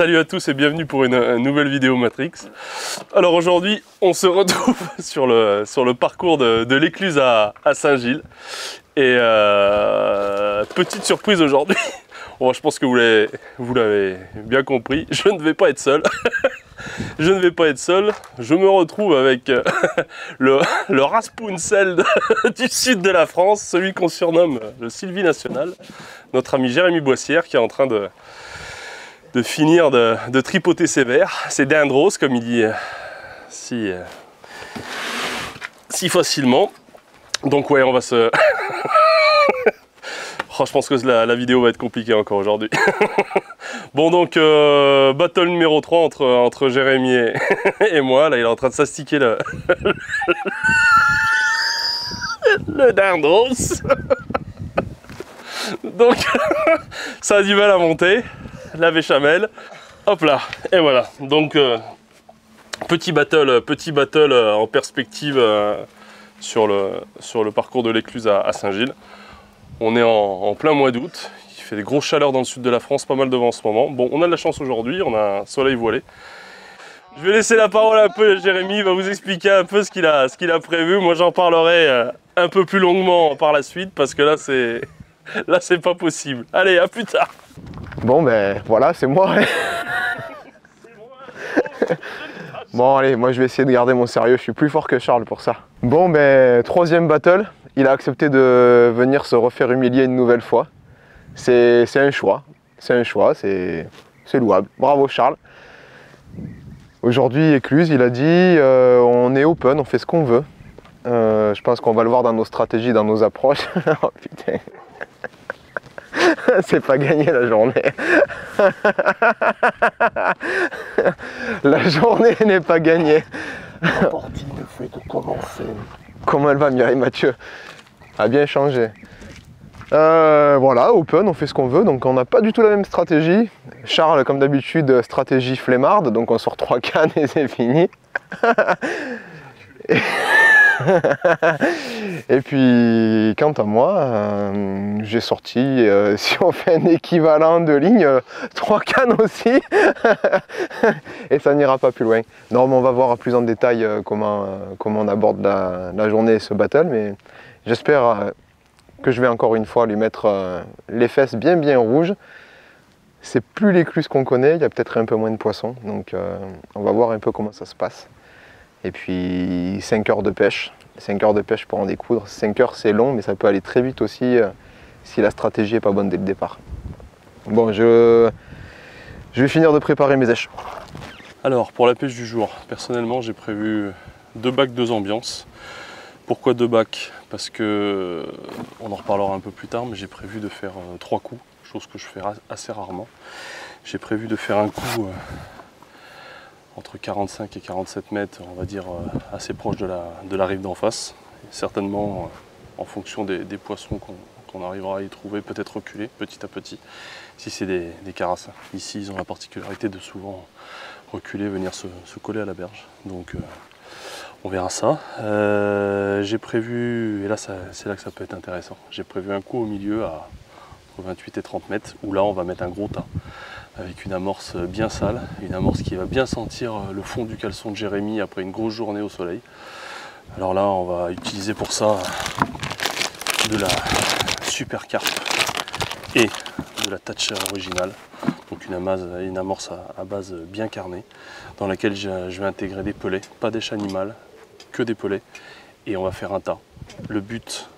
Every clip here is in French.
Salut à tous et bienvenue pour une nouvelle vidéo Matrix. Alors aujourd'hui, on se retrouve sur le parcours de l'Écluse à Saint-Gilles. Et petite surprise aujourd'hui. Bon, je pense que vous l'avez bien compris, je ne vais pas être seul. Je ne vais pas être seul, je me retrouve avec le Raspunzel du sud de la France, celui qu'on surnomme le Sylvie National, notre ami Jérémy Boissière qui est en train de finir de tripoter ses vers, ses dendros comme il dit si facilement. Donc ouais, on va se... Oh, je pense que la vidéo va être compliquée encore aujourd'hui. Bon donc, battle numéro 3 entre Jérémy et moi. Là, il est en train de s'astiquer le dindros. Donc, ça a du mal à monter. La béchamel. Hop là, et voilà. Donc, petit battle en perspective sur le parcours de l'Écluse à Saint-Gilles. On est en plein mois d'août, il fait des grosses chaleurs dans le sud de la France, pas mal de vent en ce moment. Bon, on a de la chance aujourd'hui, on a un soleil voilé. Je vais laisser la parole un peu à Jérémy, il va vous expliquer un peu ce qu'il a prévu. Moi j'en parlerai un peu plus longuement par la suite, parce que là c'est pas possible. Allez, à plus tard. Bon ben voilà, c'est moi. Bon allez, moi je vais essayer de garder mon sérieux, je suis plus fort que Charles pour ça. Bon ben, troisième battle. Il a accepté de venir se refaire humilier une nouvelle fois. C'est un choix, c'est louable. Bravo Charles. Aujourd'hui, Écluse, il a dit on est open, on fait ce qu'on veut. Je pense qu'on va le voir dans nos stratégies, dans nos approches. Oh putain. C'est pas gagné la journée. La journée n'est pas gagnée. La partie ne fait que commencer. Comment elle va, Mireille Mathieu? A bien changé. Voilà, open, on fait ce qu'on veut, donc on n'a pas du tout la même stratégie. Charles, comme d'habitude, stratégie flemmarde, donc on sort 3 cannes et c'est fini. Et puis, quant à moi, j'ai sorti, si on fait un équivalent de ligne, 3 cannes aussi. Et ça n'ira pas plus loin. Non, mais on va voir plus en détail comment on aborde la journée et ce battle, mais j'espère que je vais encore une fois lui mettre les fesses bien rouges. C'est plus l'Écluse qu'on connaît, il y a peut-être un peu moins de poissons, donc on va voir un peu comment ça se passe. Et puis 5 heures de pêche. 5 heures de pêche pour en découdre. 5 heures c'est long, mais ça peut aller très vite aussi si la stratégie n'est pas bonne dès le départ. Bon, je vais finir de préparer mes éches. Alors, pour la pêche du jour, personnellement j'ai prévu 2 bacs, 2 ambiances. Pourquoi 2 bacs? Parce que, on en reparlera un peu plus tard, mais j'ai prévu de faire 3 coups, chose que je fais assez rarement. J'ai prévu de faire un coup entre 45 et 47 mètres, on va dire assez proche de la rive d'en face. Et certainement, en fonction des poissons qu'on arrivera à y trouver, peut-être reculer petit à petit, si c'est des carassins. Ici, ils ont la particularité de souvent reculer, venir se coller à la berge. Donc, on verra ça. J'ai prévu, et là c'est là que ça peut être intéressant, j'ai prévu un coup au milieu à 28 et 30 mètres, où là on va mettre un gros tas, avec une amorce bien sale, une amorce qui va bien sentir le fond du caleçon de Jérémy après une grosse journée au soleil. Alors là on va utiliser pour ça de la super carpe et de la Thatcher originale, donc une amorce à base bien carnée, dans laquelle je vais intégrer des pelets, pas d'éche animale, que des pelets, et on va faire un tas. Le but,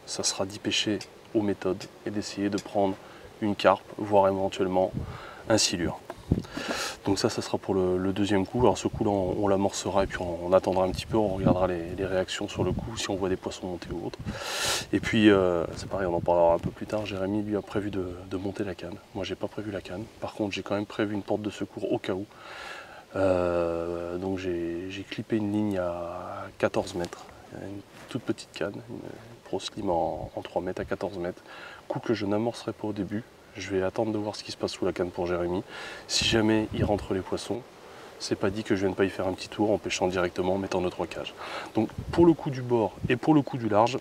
ça sera d'y pêcher aux méthodes et d'essayer de prendre une carpe, voire éventuellement un silure. Donc ça sera pour le deuxième coup. Alors ce coup-là, on l'amorcera et puis on attendra un petit peu, on regardera les réactions sur le coup, si on voit des poissons monter ou autre. Et puis, c'est pareil, on en parlera un peu plus tard, Jérémy lui a prévu de monter la canne. Moi, j'ai pas prévu la canne. Par contre, j'ai quand même prévu une porte de secours au cas où. Donc j'ai clippé une ligne à 14 mètres, une toute petite canne, une Pro Slim en 3 mètres à 14 mètres. Coup que je n'amorcerai pas au début. Je vais attendre de voir ce qui se passe sous la canne pour Jérémy. Si jamais il rentre les poissons, c'est pas dit que je vienne pas y faire un petit tour en pêchant directement en mettant 2-3 cages. Donc pour le coup du bord et pour le coup du large,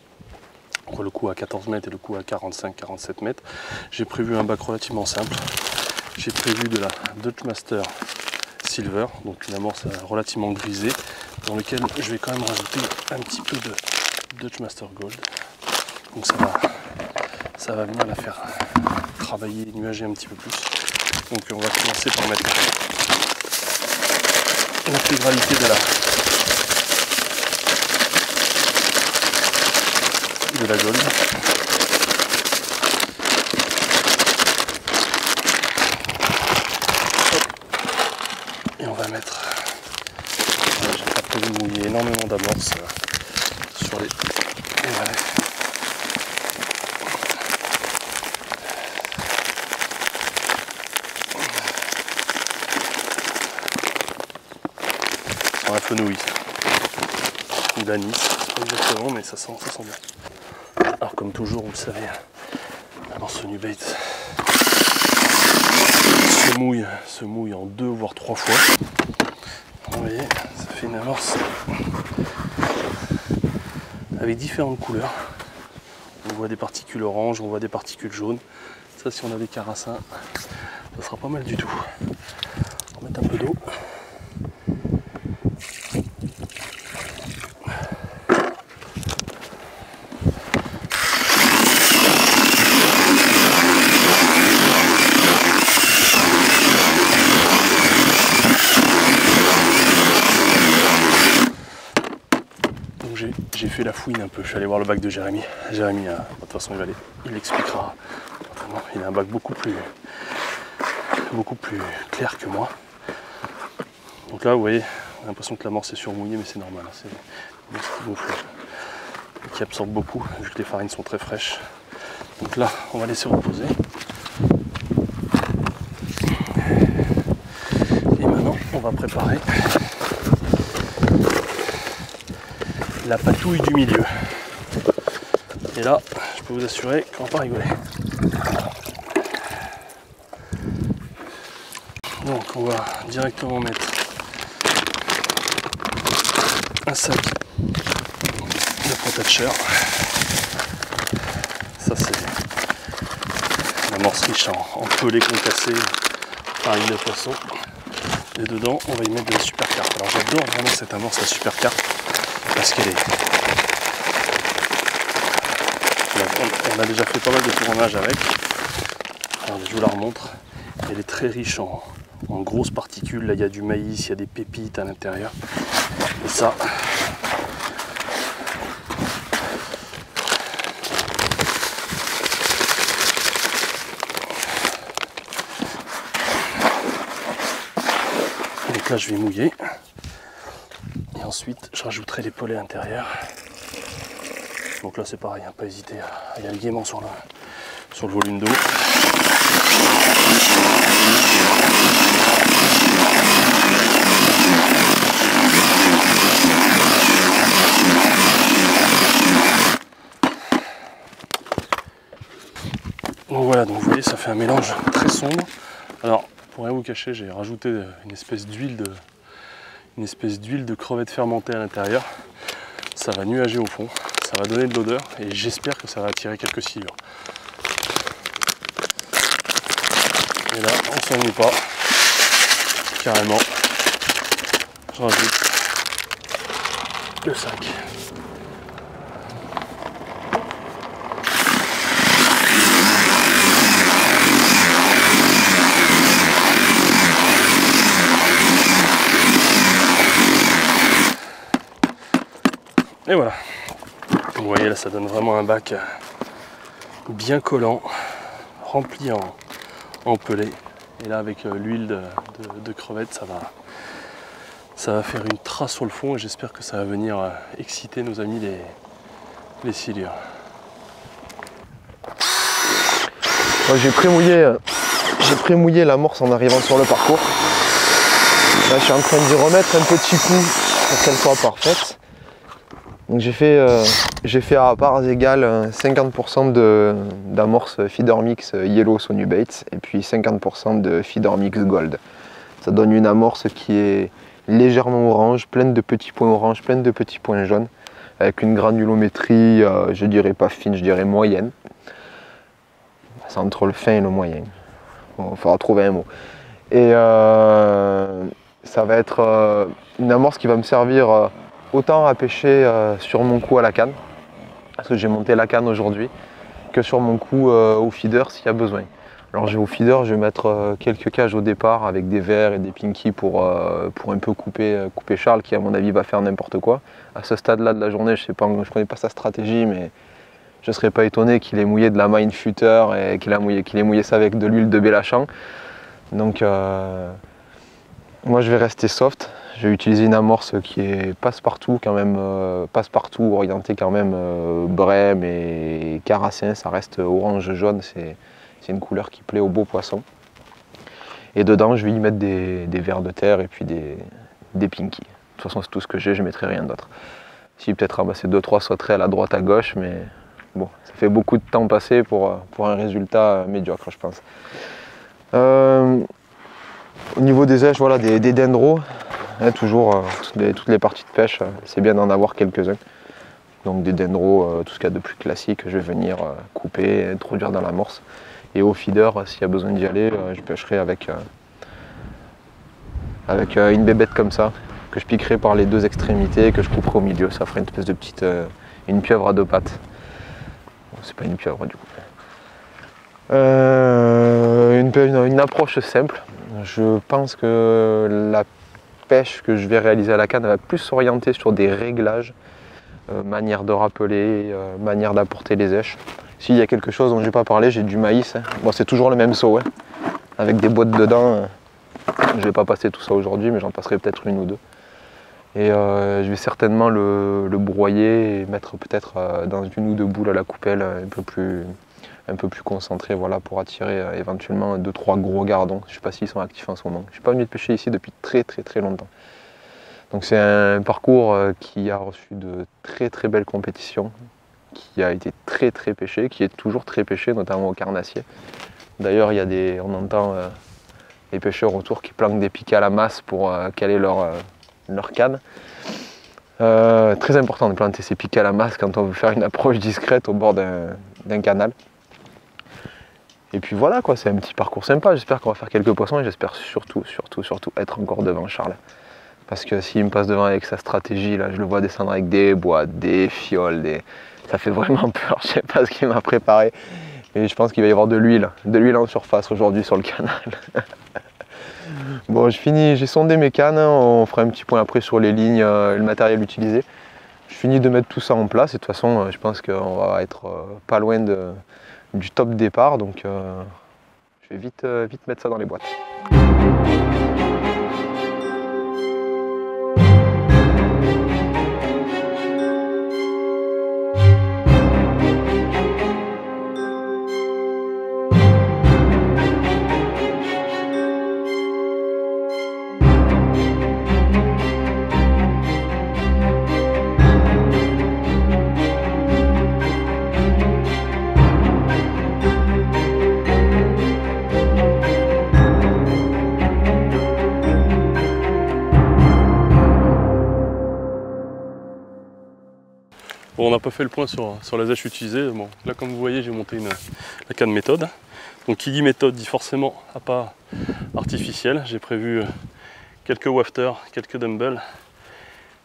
le coup à 14 mètres et le coup à 45-47 mètres, j'ai prévu un bac relativement simple. J'ai prévu de la Dutch Master Silver, donc une amorce relativement grisée, dans lequel je vais quand même rajouter un petit peu de Dutch Master Gold. Donc ça va venir la faire travailler, nuager un petit peu plus. Donc on va commencer par mettre l'intégralité de la gold. Et on va mettre, j'ai pas prévu de mouiller énormément d'amorces sur les valets. Sur la fenouil ou d'anis, c'est pas exactement, mais ça sent bien. Alors comme toujours, vous le savez, l'amorce Nubait se mouille en 2 voire 3 fois. Vous voyez, ça fait une amorce avec différentes couleurs. On voit des particules oranges, on voit des particules jaunes. Ça, si on a des carassins, ça sera pas mal du tout. On va mettre un peu d'eau. J'ai fait la fouine un peu, je suis allé voir le bac de Jérémy. Jérémy, de toute façon il expliquera. Il a un bac beaucoup plus clair que moi. Donc là vous voyez, on a l'impression que l'amorce est surmouillée, mais c'est normal. C'est une qui gonfle, qui absorbe beaucoup, vu que les farines sont très fraîches. Donc là, on va laisser reposer. Et maintenant, on va préparer la patouille du milieu. Et là, je peux vous assurer qu'on va pas rigoler. Donc on va directement mettre un sac de protecteur. Ça c'est l'amorce riche en pelés concassés, farine de poisson. Et dedans, on va y mettre de la super carte. Alors j'adore vraiment cette amorce, la super carte. Parce qu'elle est... On a déjà fait pas mal de tournages avec. Alors, je vous la remontre. Elle est très riche en grosses particules. Là, il y a du maïs, il y a des pépites à l'intérieur. Et ça... Donc là, je vais mouiller. Et ensuite, je rajouterai les pelés à l'intérieur. Donc là, c'est pareil, hein, pas hésiter à y aller gaiement sur le volume d'eau. Donc voilà, donc vous voyez, ça fait un mélange très sombre. Alors, pour rien vous cacher, j'ai rajouté une espèce d'huile de crevettes fermentées à l'intérieur. Ça va nuager au fond, ça va donner de l'odeur et j'espère que ça va attirer quelques silures. Et là, on s'ennuie pas, carrément. Je rajoute le sac. Et voilà, vous voyez là, ça donne vraiment un bac bien collant, rempli en pelé. Et là, avec l'huile de crevettes, ça va faire une trace sur le fond et j'espère que ça va venir exciter nos amis les silures. J'ai pré-mouillé l'amorce en arrivant sur le parcours. Là, je suis en train d'y remettre un petit coup pour qu'elle soit parfaite. Donc j'ai fait à parts égales 50% d'amorce Feeder Mix Yellow Sony Baits et puis 50% de Feeder Mix Gold. Ça donne une amorce qui est légèrement orange, pleine de petits points orange, pleine de petits points jaunes, avec une granulométrie, je dirais pas fine, je dirais moyenne. C'est entre le fin et le moyen. il faudra trouver un mot. Et ça va être une amorce qui va me servir autant à pêcher sur mon coup à la canne, parce que j'ai monté la canne aujourd'hui, que sur mon coup au feeder s'il y a besoin. Alors au feeder, je vais mettre quelques cages au départ avec des verres et des pinkies pour un peu couper Charles qui à mon avis va faire n'importe quoi. À ce stade-là de la journée, je ne connais pas sa stratégie, mais je ne serais pas étonné qu'il ait mouillé de la mine futter et qu'il ait mouillé ça avec de l'huile de Bélachan. Donc moi je vais rester soft. Je vais utiliser une amorce qui est passe-partout quand même, passe-partout orientée quand même brème et carassin. Ça reste orange-jaune, c'est une couleur qui plaît aux beaux poissons. Et dedans je vais y mettre des vers de terre et puis des pinkies. De toute façon c'est tout ce que j'ai, je ne mettrai rien d'autre. Si peut-être ramasser 2-3 sauterelles à droite à gauche, mais bon, ça fait beaucoup de temps passé pour un résultat médiocre je pense. Au niveau des èches, voilà, des dendros, hein, toujours toutes les parties de pêche, c'est bien d'en avoir quelques-uns. Donc des dendros, tout ce qu'il y a de plus classique, je vais venir couper, introduire dans l'amorce. Et au feeder, s'il y a besoin d'y aller, je pêcherai avec une bébête comme ça, que je piquerai par les deux extrémités et que je couperai au milieu. Ça ferait une espèce de petite, une pieuvre à deux pattes. Bon, c'est pas une pieuvre du coup. Une approche simple. Je pense que la pêche que je vais réaliser à la canne va plus s'orienter sur des réglages, manière de rappeler, manière d'apporter les èches. S'il y a quelque chose dont je n'ai pas parlé, j'ai du maïs. Hein. Bon, c'est toujours le même seau, hein, avec des boîtes dedans. Je ne vais pas passer tout ça aujourd'hui, mais j'en passerai peut-être une ou deux. Et je vais certainement le broyer et mettre peut-être dans une ou deux boules à la coupelle un peu plus concentré, voilà, pour attirer éventuellement 2-3 gros gardons. Je ne sais pas s'ils sont actifs en ce moment. Je ne suis pas venu de pêcher ici depuis très longtemps. Donc c'est un parcours qui a reçu de très belles compétitions, qui a été très pêché, qui est toujours très pêché, notamment au carnassier. D'ailleurs, on entend les pêcheurs autour qui planquent des piquets à la masse pour caler leur canne. Très important de planter ces piquets à la masse quand on veut faire une approche discrète au bord d'un canal. Et puis voilà quoi, c'est un petit parcours sympa. J'espère qu'on va faire quelques poissons et j'espère surtout être encore devant Charles. Parce que s'il me passe devant avec sa stratégie, là, je le vois descendre avec des boîtes, des fioles, ça fait vraiment peur. Je sais pas ce qu'il m'a préparé. Mais je pense qu'il va y avoir de l'huile en surface aujourd'hui sur le canal. Bon, j'ai sondé mes cannes, on fera un petit point après sur les lignes, le matériel utilisé. Je finis de mettre tout ça en place et de toute façon, je pense qu'on va être pas loin du top départ, donc je vais vite mettre ça dans les boîtes. Bon, on n'a pas fait le point sur les èches utilisées. Bon, là, comme vous voyez, j'ai monté la canne méthode. Donc, qui dit méthode dit forcément appât artificiel. J'ai prévu quelques wafters, quelques dumbbells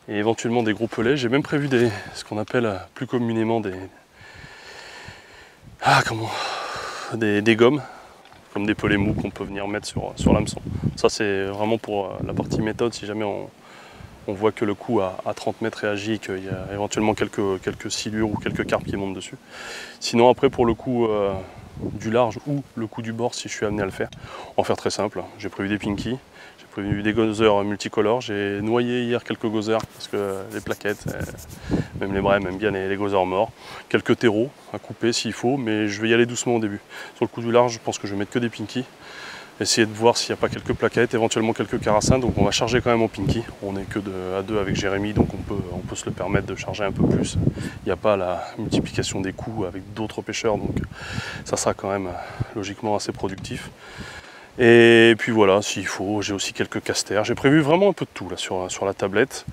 et éventuellement des gros pelets. J'ai même prévu ce qu'on appelle plus communément des gommes, comme des pelets mous qu'on peut venir mettre sur l'hameçon. Ça, c'est vraiment pour la partie méthode, si jamais on voit que le coup à 30 mètres réagit et qu'il y a éventuellement quelques silures ou quelques carpes qui montent dessus. Sinon après pour le coup du large ou le coup du bord, si je suis amené à le faire, on va faire très simple. J'ai prévu des pinkies, j'ai prévu des gozzers multicolores, j'ai noyé hier quelques gozzers parce que les plaquettes, même les brèmes aiment bien les gozzers morts. Quelques terreaux à couper s'il faut, mais je vais y aller doucement au début. Sur le coup du large, je pense que je vais mettre que des pinkies. Essayer de voir s'il n'y a pas quelques plaquettes, éventuellement quelques carassins, donc on va charger quand même au pinky. On n'est que à 2 avec Jérémy, donc on peut se le permettre de charger un peu plus. Il n'y a pas la multiplication des coups avec d'autres pêcheurs, donc ça sera quand même logiquement assez productif. Et puis voilà, s'il faut, j'ai aussi quelques casters. J'ai prévu vraiment un peu de tout là sur la tablette.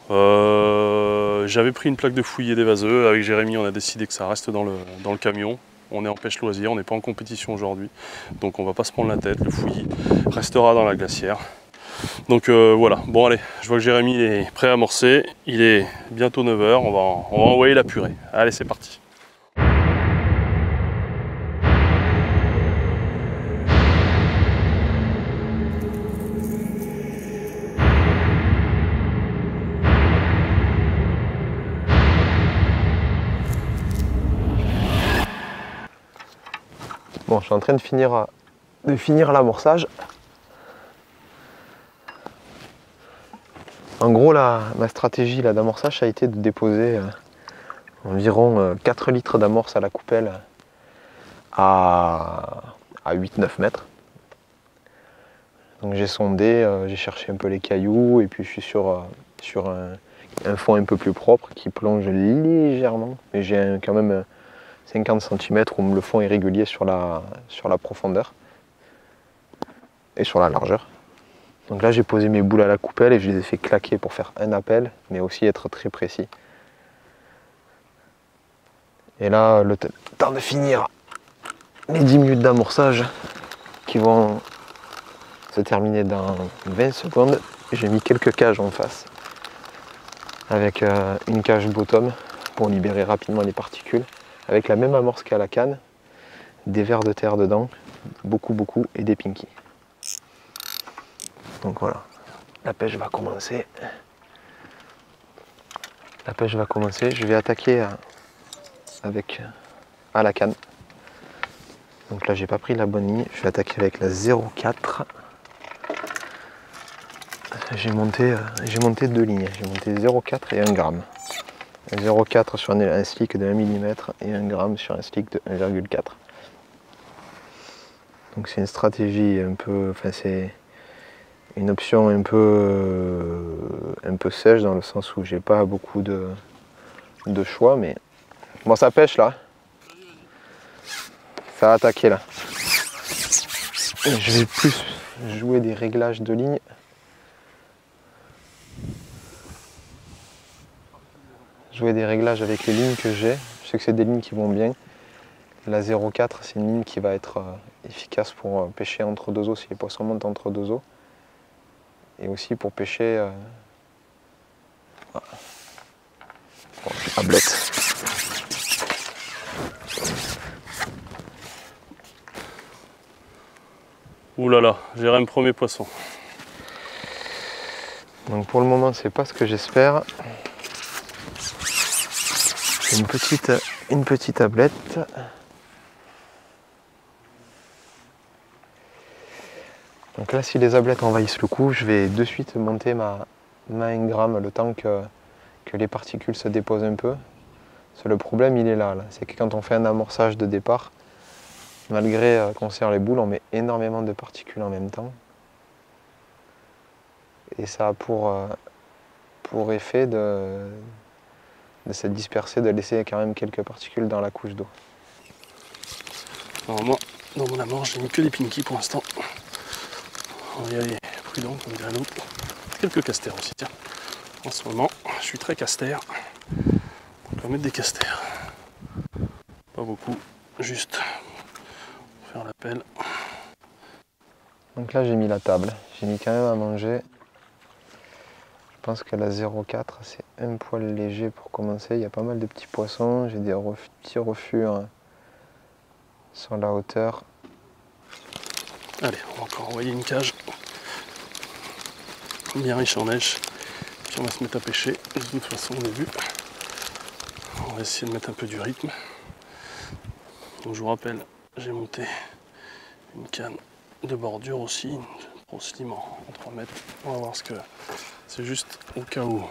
J'avais pris une plaque de fouillis et des vaseux. Avec Jérémy, on a décidé que ça reste dans le camion. On est en pêche loisir, on n'est pas en compétition aujourd'hui. Donc on va pas se prendre la tête, le fouillis restera dans la glacière. Donc voilà, bon allez, je vois que Jérémy est prêt à amorcer. Il est bientôt 9 h, on va envoyer la purée. Allez, c'est parti. Bon, je suis en train de finir l'amorçage. En gros, ma stratégie d'amorçage a été de déposer environ 4 litres d'amorce à la coupelle à 8-9 mètres. Donc j'ai sondé, j'ai cherché un peu les cailloux et puis je suis sur un fond un peu plus propre qui plonge légèrement. Mais j'ai quand même 50 cm où le fond est régulier sur la profondeur et sur la largeur. Donc là j'ai posé mes boules à la coupelle et je les ai fait claquer pour faire un appel, mais aussi être très précis. Et là, le temps de finir les 10 minutes d'amorçage qui vont se terminer dans 20 secondes. J'ai mis quelques cages en face avec une cage bottom pour libérer rapidement les particules, avec la même amorce qu'à la canne, des vers de terre dedans, beaucoup et des pinkies. Donc voilà, la pêche va commencer. La pêche va commencer, je vais attaquer à la canne. Donc là j'ai pas pris la bonne ligne, je vais attaquer avec la 0,4. J'ai monté 2 lignes, j'ai monté 0,4 et 1 gramme. 0,4 sur un slick de 1 mm et 1 gramme sur un slick de 1,4. Donc c'est une stratégie un peu, enfin c'est une option un peu sèche dans le sens où j'ai pas beaucoup de choix, mais bon, ça pêche là. Ça a attaqué là. Et je vais plus jouer des réglages de ligne. Jouer des réglages avec les lignes que j'ai. Je sais que c'est des lignes qui vont bien. La 0,4 c'est une ligne qui va être efficace pour pêcher entre deux eaux si les poissons montent entre deux eaux. Et aussi pour pêcher à blette. Ouh là là, Jérém, premier poisson. Donc pour le moment c'est pas ce que j'espère. Une petite ablette. Donc là si les ablettes envahissent le coup, je vais de suite monter ma 1 gramme le temps que les particules se déposent un peu. Parce que le problème il est là. C'est que quand on fait un amorçage de départ, malgré qu'on serre les boules, on met énormément de particules en même temps. Et ça a pour effet de se disperser, de laisser quand même quelques particules dans la couche d'eau. Alors moi, dans mon amorce, j'ai mis que des pinkies pour l'instant. On va y aller prudent, comme dirait l'autre. Quelques casters aussi, tiens. En ce moment, je suis très caster. On va mettre des casters. Pas beaucoup, juste pour faire l'appel. Donc là j'ai mis la table, j'ai mis quand même à manger. Je pense que la 0,4 c'est un poil léger pour commencer. Il y a pas mal de petits poissons, j'ai des petits refus sur la hauteur. Allez, on va encore envoyer une cage bien riche en neige. Puis on va se mettre à pêcher. De toute façon, on a vu. On va essayer de mettre un peu du rythme. Donc je vous rappelle, j'ai monté une canne de bordure aussi, une grosse lime en 3 mètres. On va voir ce que c'est, juste au cas où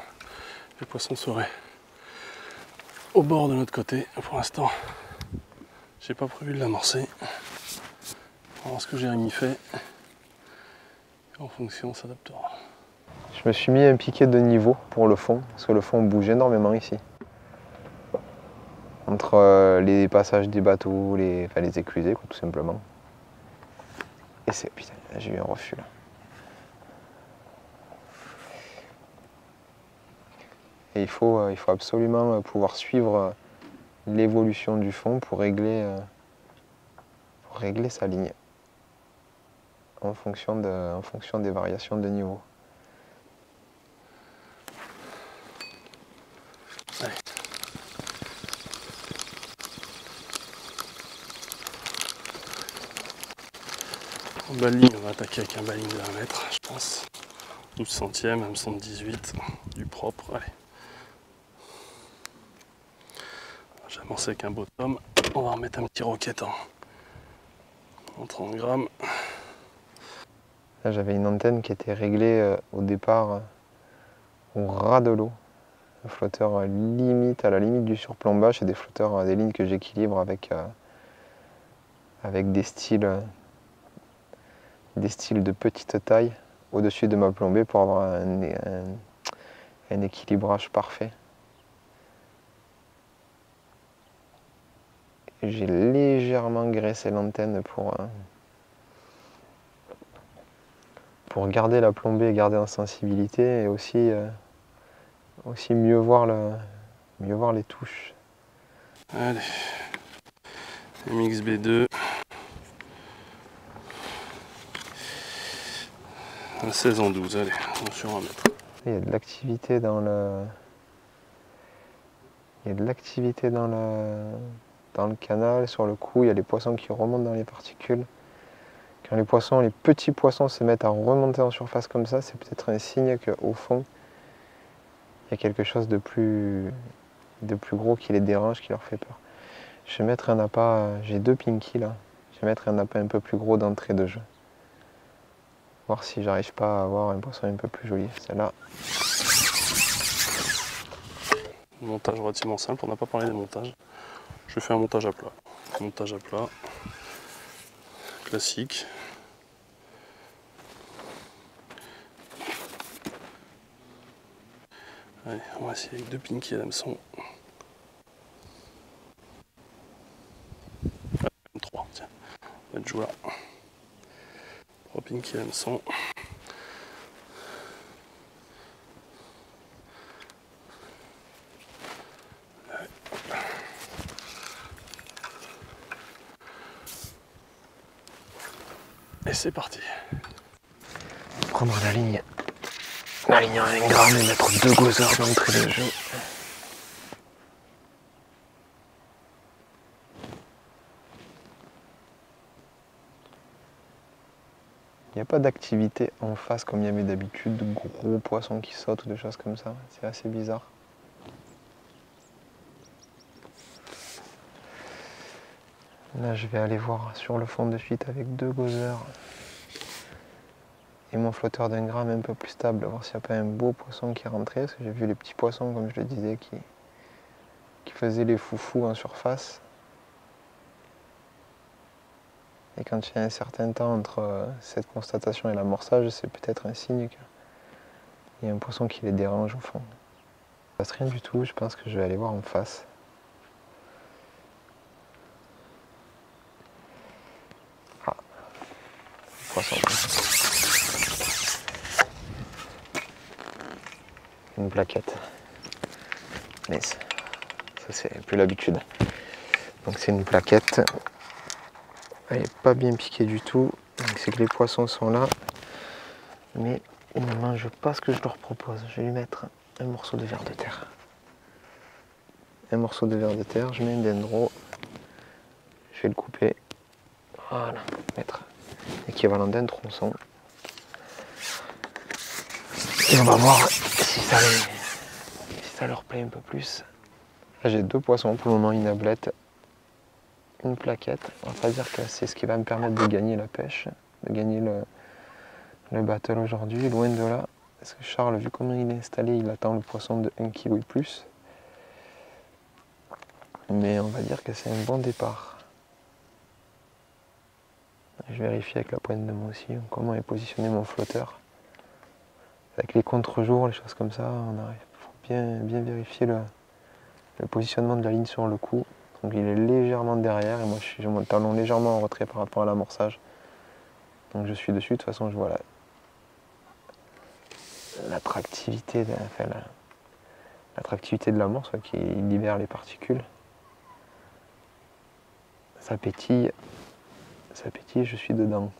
les poissons seraient au bord de notre côté. Pour l'instant, j'ai pas prévu de l'amorcer. On va voir ce que Jérémy fait. En fonction, on s'adaptera. Je me suis mis un piquet de niveau pour le fond, parce que le fond bouge énormément ici. Entre les passages des bateaux, les éclusées, quoi, tout simplement. Et c'est... Putain, j'ai eu un refus là. Et il faut absolument pouvoir suivre l'évolution du fond pour régler régler sa ligne en fonction des variations de niveau. Allez. En baling, on va attaquer avec un baling de 1 mètre, je pense. 12 centièmes, hameçon de 18, du propre. Allez. J'ai amorcé avec un bottom. On va remettre un petit roquette en 30 grammes. Là, j'avais une antenne qui était réglée au départ au ras de l'eau. Un flotteur limite, à la limite du surplombage, c'est des flotteurs, des lignes que j'équilibre avec des styles de petite taille au-dessus de ma plombée pour avoir un équilibrage parfait. J'ai légèrement graissé l'antenne pour garder la plombée et garder en sensibilité et aussi mieux voir les touches. Allez. MXB2. Un 16 en 12, allez, sur 1 mètre. Il y a de l'activité dans le. Il y a de l'activité dans le canal, sur le cou, il y a les poissons qui remontent dans les particules. Quand les petits poissons se mettent à remonter en surface comme ça, c'est peut-être un signe qu'au fond, il y a quelque chose de plus gros qui les dérange, qui leur fait peur. Je vais mettre un appât, j'ai 2 pinkies là, je vais mettre un appât un peu plus gros d'entrée de jeu. Voir si j'arrive pas à avoir un poisson un peu plus joli. Celle-là. Montage relativement simple, on n'a pas parlé des montages. Je fais un montage à plat. Montage à plat. Classique. Allez, on va essayer avec 2 pinkies à l'hameçon. 3, tiens. On va être joueur. 3 pinkies à l'hameçon. Et c'est parti. Prendre la ligne en 1 gramme et mettre 2 gosseurs d'entrée de jeu. Il n'y a pas d'activité en face comme il y avait d'habitude, de gros poissons qui sautent ou des choses comme ça. C'est assez bizarre. Là, je vais aller voir sur le fond de suite avec 2 gosseurs et mon flotteur d'1 gramme un peu plus stable, voir s'il n'y a pas un beau poisson qui est rentré, parce que j'ai vu les petits poissons, comme je le disais, qui faisaient les foufous en surface. Et quand il y a un certain temps entre cette constatation et l'amorçage, c'est peut-être un signe qu'il y a un poisson qui les dérange au fond. Ça ne passe rien du tout, je pense que je vais aller voir en face. Ah, poisson. Une plaquette. Mais ça c'est plus l'habitude. Donc c'est une plaquette. Elle n'est pas bien piquée du tout. C'est que les poissons sont là. Mais ils ne mangent pas ce que je leur propose. Je vais lui mettre un morceau de verre de terre. Un morceau de verre de terre, je mets un dendro. Je vais le couper. Voilà, mettre l'équivalent d'un tronçon. Et on va voir si ça leur plaît un peu plus. Là j'ai 2 poissons pour le moment, une ablette, une plaquette. On va pas dire que c'est ce qui va me permettre de gagner la pêche, de gagner le battle aujourd'hui, loin de là. Parce que Charles, vu comment il est installé, il attend le poisson de 1 kg et plus. Mais on va dire que c'est un bon départ. Je vérifie avec la pointe de main aussi comment est positionné mon flotteur. Avec les contre-jours, les choses comme ça, on arrive. Il faut bien vérifier le positionnement de la ligne sur le coup. Donc il est légèrement derrière et moi j'ai mon talon légèrement en retrait par rapport à l'amorçage. Donc je suis dessus, de toute façon je vois l'attractivité de l'amorce qui libère les particules. Ça pétille. ça pétille, je suis dedans.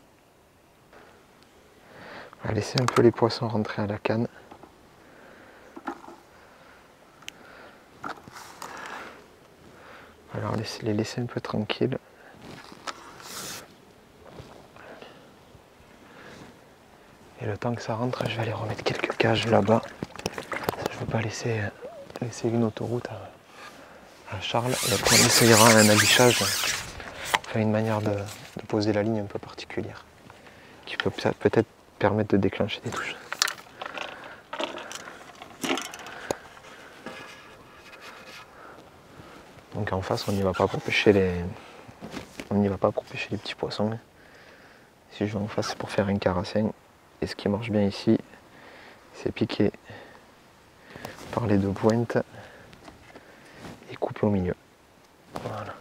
On va laisser un peu les poissons rentrer à la canne. Alors les laisser un peu tranquilles. Et le temps que ça rentre, je vais aller remettre quelques cages là-bas. Je ne veux pas laisser une autoroute à Charles. Et après on essayera un aguichage, enfin une manière de poser la ligne un peu particulière, qui peut peut-être permettre de déclencher des touches. Donc en face, on n'y va pas pour pêcher les petits poissons. Si je vais en face, c'est pour faire un carassin. Et ce qui marche bien ici, c'est piquer par les deux pointes et couper au milieu. Voilà.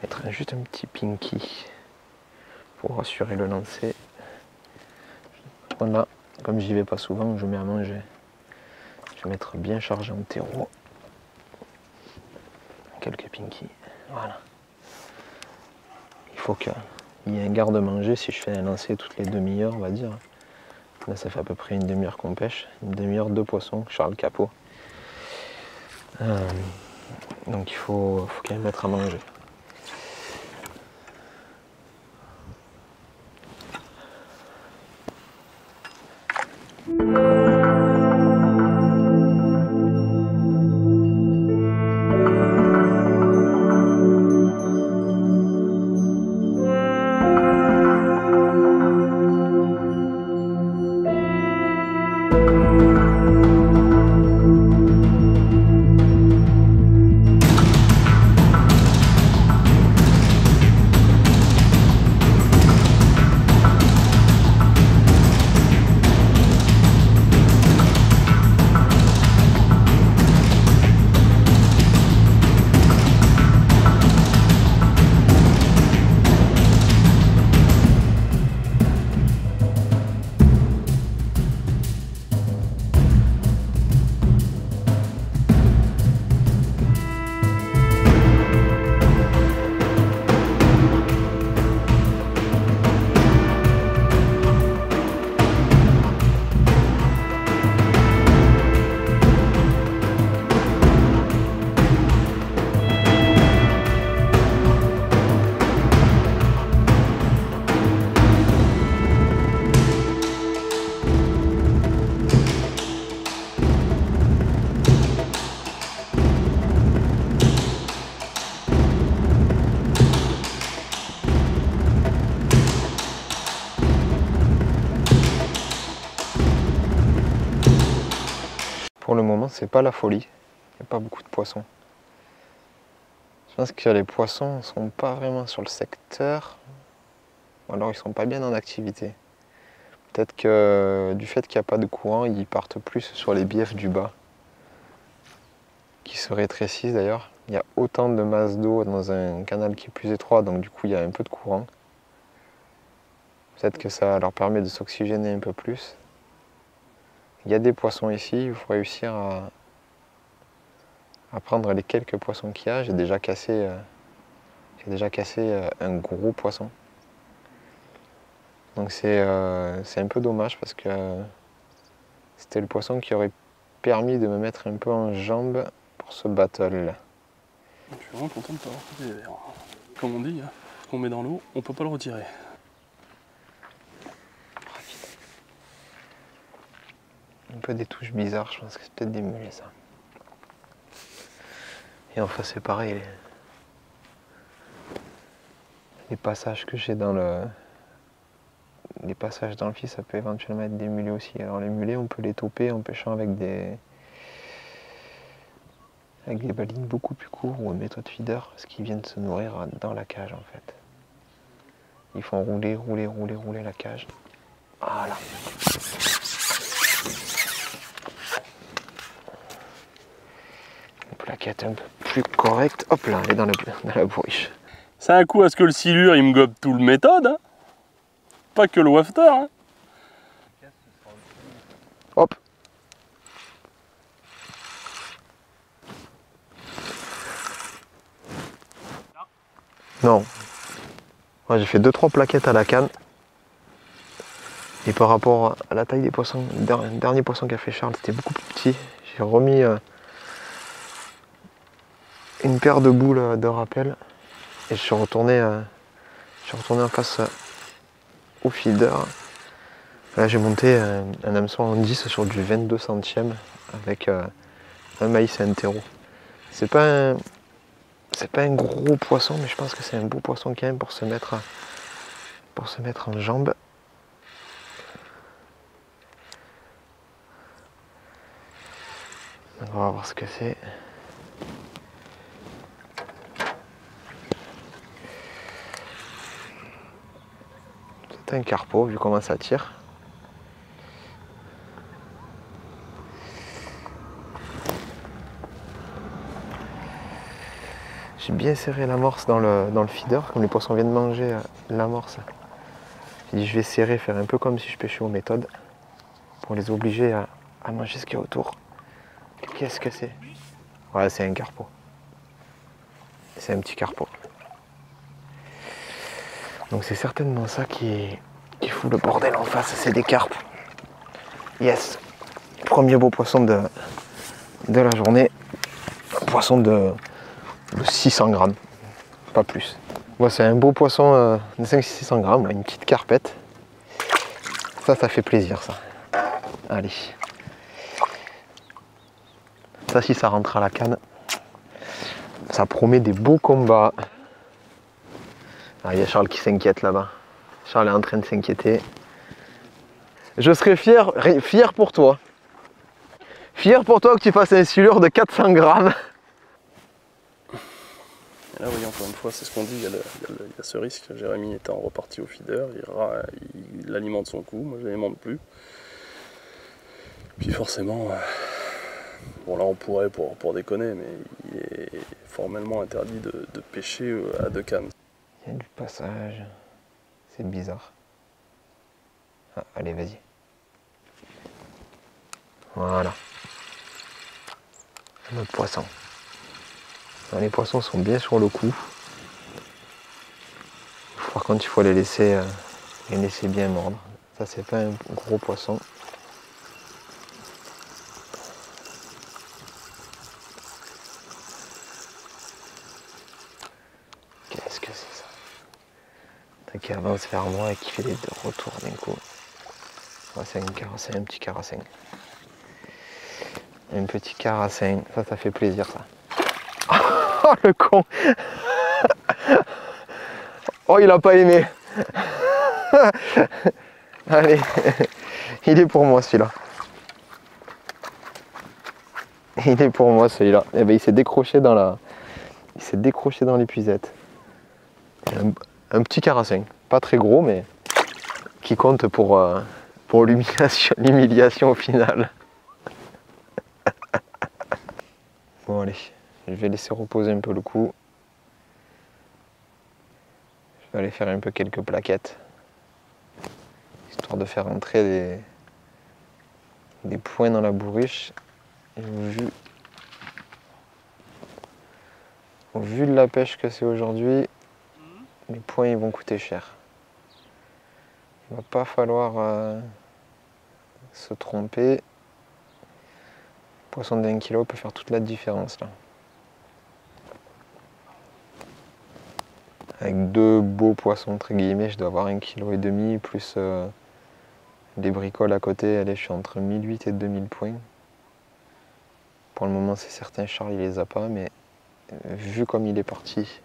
Mettre juste un petit pinky pour assurer le lancer. Voilà, comme j'y vais pas souvent, je mets à manger. Je vais mettre bien chargé en terreau. Quelques pinky. Voilà. Il faut qu'il y ait un garde-manger si je fais un lancer toutes les demi-heures, on va dire. Là, ça fait à peu près une demi-heure qu'on pêche. Une demi-heure, 2 poissons, Charles Capot. Donc il faut quand même mettre à manger. Pour le moment, c'est pas la folie. Il n'y a pas beaucoup de poissons. Je pense que les poissons ne sont pas vraiment sur le secteur. Ou alors ils sont pas bien en activité. Peut-être que du fait qu'il n'y a pas de courant, ils partent plus sur les biefs du bas. Qui se rétrécissent d'ailleurs. Il y a autant de masse d'eau dans un canal qui est plus étroit, donc du coup il y a un peu de courant. Peut-être que ça leur permet de s'oxygéner un peu plus. Il y a des poissons ici, il faut réussir à prendre les quelques poissons qu'il y a. J'ai déjà cassé un gros poisson. Donc c'est un peu dommage parce que c'était le poisson qui aurait permis de me mettre un peu en jambe pour ce battle là. Je suis vraiment content de t'avoir coupé les verres. Comme on dit, ce qu'on met dans l'eau, on peut pas le retirer. Un peu des touches bizarres, je pense que c'est peut-être des mulets ça. Et enfin c'est pareil, les passages que j'ai dans les passages dans le fil, ça peut éventuellement être des mulets aussi. Alors les mulets, on peut les toper en pêchant avec des balines beaucoup plus courts ou une méthode feeder, parce qu'ils viennent se nourrir dans la cage en fait. Ils font rouler la cage. Voilà. Une plaquette un peu plus correcte. Hop là, elle est dans la bourriche. C'est un coup à ce que le silure il me gobe tout le méthode, hein. Pas que le wafter. Hein. Hop. Non. Moi j'ai fait 2-3 plaquettes à la canne. Et par rapport à la taille des poissons, le dernier poisson qu'a fait Charles, c'était beaucoup plus petit. J'ai remis une paire de boules de rappel. Et je suis retourné en face au feeder. Là j'ai monté un hameçon en 10 sur du 22 centièmes avec un maïs et un terreau. C'est pas un gros poisson, mais je pense que c'est un beau poisson quand même pour se mettre en jambes. On va voir ce que c'est. C'est un carpo vu comment ça tire. J'ai bien serré l'amorce dans le feeder, comme les poissons viennent manger l'amorce. J'ai dit je vais serrer, faire un peu comme si je pêchais aux méthodes, pour les obliger à manger ce qu'il y a autour. Qu'est-ce que c'est? Ouais, c'est un carpo. C'est un petit carpo. Donc c'est certainement ça qui fout le bordel en face, c'est des carpes. Yes! Premier beau poisson de la journée. Un poisson de 600 grammes, pas plus. Bon, c'est un beau poisson de 500-600 grammes, une petite carpette. Ça fait plaisir ça. Allez. Ça, si ça rentre à la canne, ça promet des beaux combats. Ah, il y a Charles qui s'inquiète là-bas. Charles est en train de s'inquiéter. Je serais fier pour toi. Fier pour toi que tu fasses un silure de 400 grammes. Et là, oui, encore une fois, c'est ce qu'on dit, il y a ce risque. Jérémy étant reparti au feeder, il alimente son coup, moi je l'alimente plus. Puis forcément, bon là on pourrait pour déconner, mais il est formellement interdit de pêcher à 2 cannes. Il y a du passage, c'est bizarre. Ah, allez, vas-y. Voilà. Un autre poisson. Les poissons sont bien sur le coup. Par contre, il faut les laisser bien mordre. Ça, c'est pas un gros poisson. Qu'est-ce que c'est ça? Qui avance vers moi et qui fait les 2 retours d'un coup. Ouais, c'est un petit carassin. Un petit carassin. Ça fait plaisir, ça. Oh, le con! Oh, il a pas aimé. Allez, il est pour moi celui-là. Il est pour moi celui-là. Et ben, il s'est décroché dans l'épuisette. Un petit carassin, pas très gros, mais qui compte pour l'humiliation au final. Bon, allez, je vais laisser reposer un peu le coup. Je vais aller faire un peu quelques plaquettes, histoire de faire entrer des points dans la bourriche. Et au vu de la pêche que c'est aujourd'hui, les points ils vont coûter cher. Il va pas falloir se tromper. Le poisson d'1 kilo peut faire toute la différence là. Avec 2 beaux poissons entre guillemets, je dois avoir 1,5 kg plus des bricoles à côté. Allez, je suis entre 1008 et 2000 points. Pour le moment c'est certain, Charles il les a pas, mais vu comme il est parti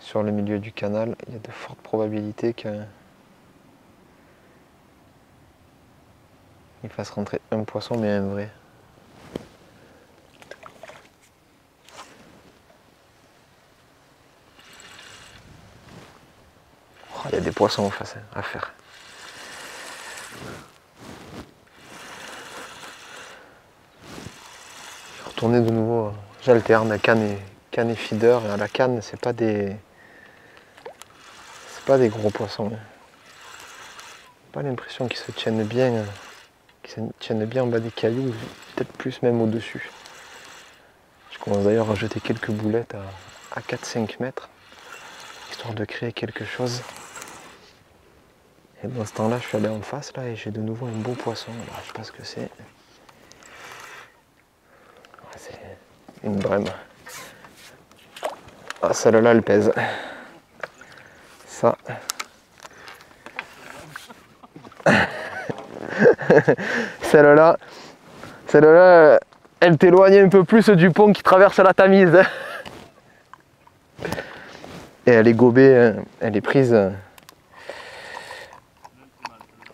sur le milieu du canal, il y a de fortes probabilités qu'il fasse rentrer un poisson, mais un vrai. Oh, il y a des poissons en face à faire. Je vais retourner de nouveau, j'alterne canne et feeder. Et à la canne, c'est pas des gros poissons. Pas l'impression qu'ils se tiennent bien. Qui se tiennent bien en bas des cailloux, peut-être plus même au-dessus. Je commence d'ailleurs à jeter quelques boulettes à 4-5 mètres, histoire de créer quelque chose. Et dans ce temps-là, je suis allé en face là et j'ai de nouveau un beau poisson. Alors, je sais pas ce que c'est. C'est une brème. Ah, celle-là, elle pèse. Ça. Celle-là, elle t'éloigne un peu plus du pont qui traverse la Tamise. Et elle est gobée, elle est prise.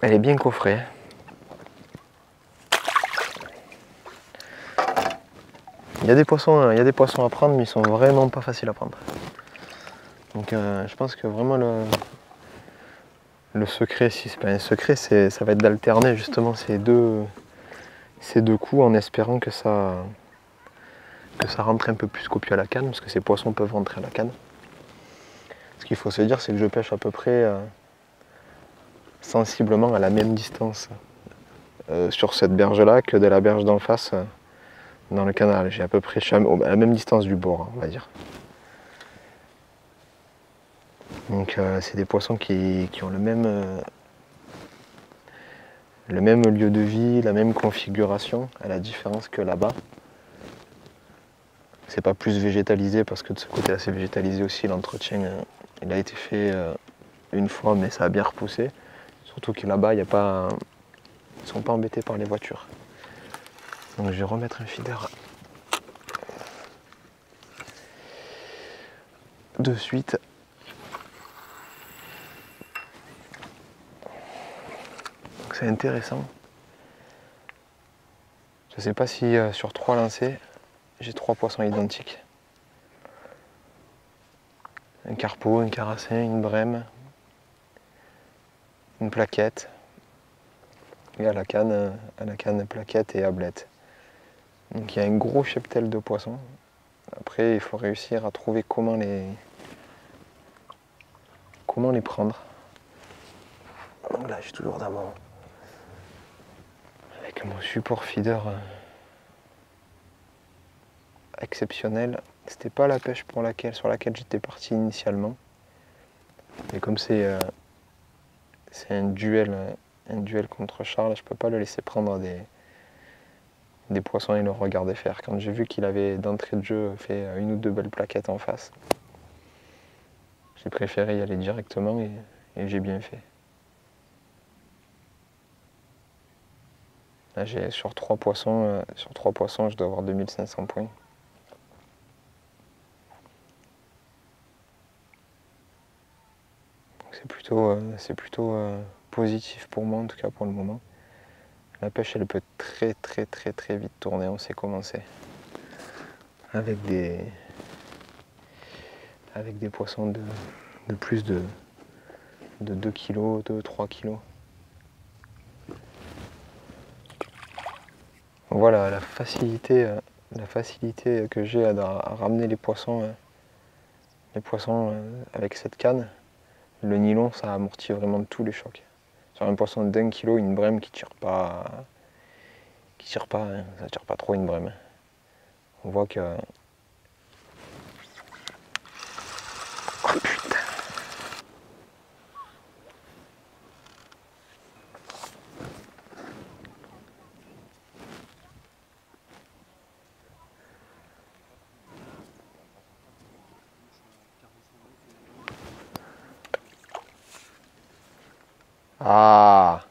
Elle est bien coffrée. Il y a des poissons à prendre, mais ils sont vraiment pas faciles à prendre. Donc je pense que vraiment le secret, si c'est pas un secret, ça va être d'alterner justement ces deux coups en espérant que ça rentre un peu plus qu'au pied à la canne, parce que ces poissons peuvent rentrer à la canne. Ce qu'il faut se dire, c'est que je pêche à peu près sensiblement à la même distance sur cette berge-là que de la berge d'en face dans le canal. J'ai à peu près à la même distance du bord, on va dire. Donc c'est des poissons qui ont le même lieu de vie, la même configuration, à la différence que là-bas. C'est pas plus végétalisé parce que de ce côté-là c'est végétalisé aussi, l'entretien il a été fait une fois mais ça a bien repoussé. Surtout que là-bas ils ne sont pas embêtés par les voitures. Donc je vais remettre un feeder de suite. C'est intéressant. Je ne sais pas si sur 3 lancers, j'ai 3 poissons identiques. Un carpeau, un carassin, une brème, une plaquette. Et à la canne, plaquette et ablette. Donc il y a un gros cheptel de poissons. Après, il faut réussir à trouver comment les prendre. Donc là, je suis toujours dans avec mon support feeder exceptionnel. C'était pas la pêche sur laquelle j'étais parti initialement. Et comme c'est un duel contre Charles, je peux pas le laisser prendre des poissons et le regarder faire. Quand j'ai vu qu'il avait d'entrée de jeu fait une ou deux belles plaquettes en face, j'ai préféré y aller directement et j'ai bien fait. Là, sur 3 poissons, je dois avoir 2500 points. C'est plutôt positif pour moi, en tout cas pour le moment. La pêche, elle peut très vite tourner, on sait comment c'est. Avec des poissons de plus de 2 kg, 2-3 kg. Voilà la facilité que j'ai à ramener les poissons avec cette canne. Le nylon, ça amortit vraiment tous les chocs. Sur un poisson d'1 kg, une brème qui tire pas, hein, ça tire pas trop une brème. On voit que... Oh putain! Ah!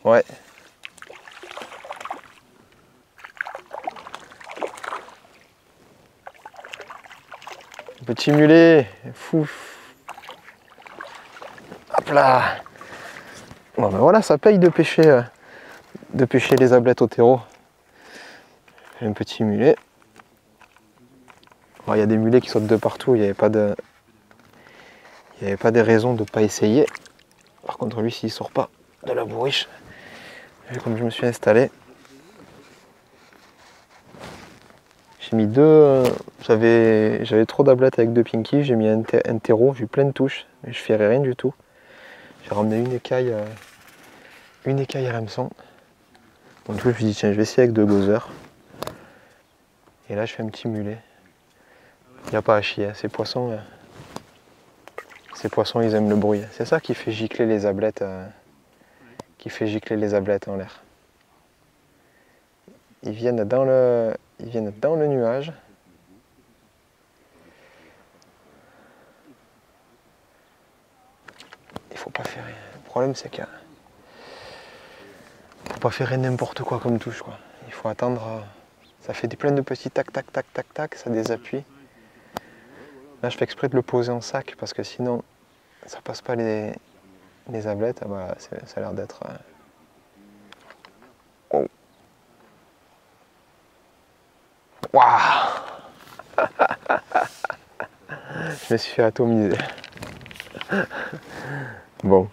Ouais. Petit mulet, fou. Hop là. Bon ben voilà, ça paye de pêcher les ablettes au terreau. Un petit mulet. Il y a des mulets qui sautent de partout, il n'y avait pas de raison de ne pas essayer. Par contre lui, s'il ne sort pas de la bourriche, vu comme je me suis installé, j'ai mis j'avais trop d'ablettes avec 2 pinky, j'ai mis un terreau, j'ai eu plein de touches, mais je ne ferais rien du tout. J'ai ramené une écaille une écaille à l'hameçon. Donc je me suis dit tiens je vais essayer avec 2 gozer. Et là je fais un petit mulet. Il n'y a pas à chier, ces poissons ils aiment le bruit. C'est ça qui fait gicler les ablettes, en l'air. Ils viennent dans le nuage. Il faut pas faire. Le problème c'est que faut pas faire n'importe quoi comme touche quoi. Il faut attendre. Ça fait plein de petits tac tac tac tac tac, ça désappuie. Là je fais exprès de le poser en sac parce que sinon ça passe pas les ablettes. Ah bah, ça a l'air d'être. Oh. Waouh. Je me suis fait atomiser. Bon,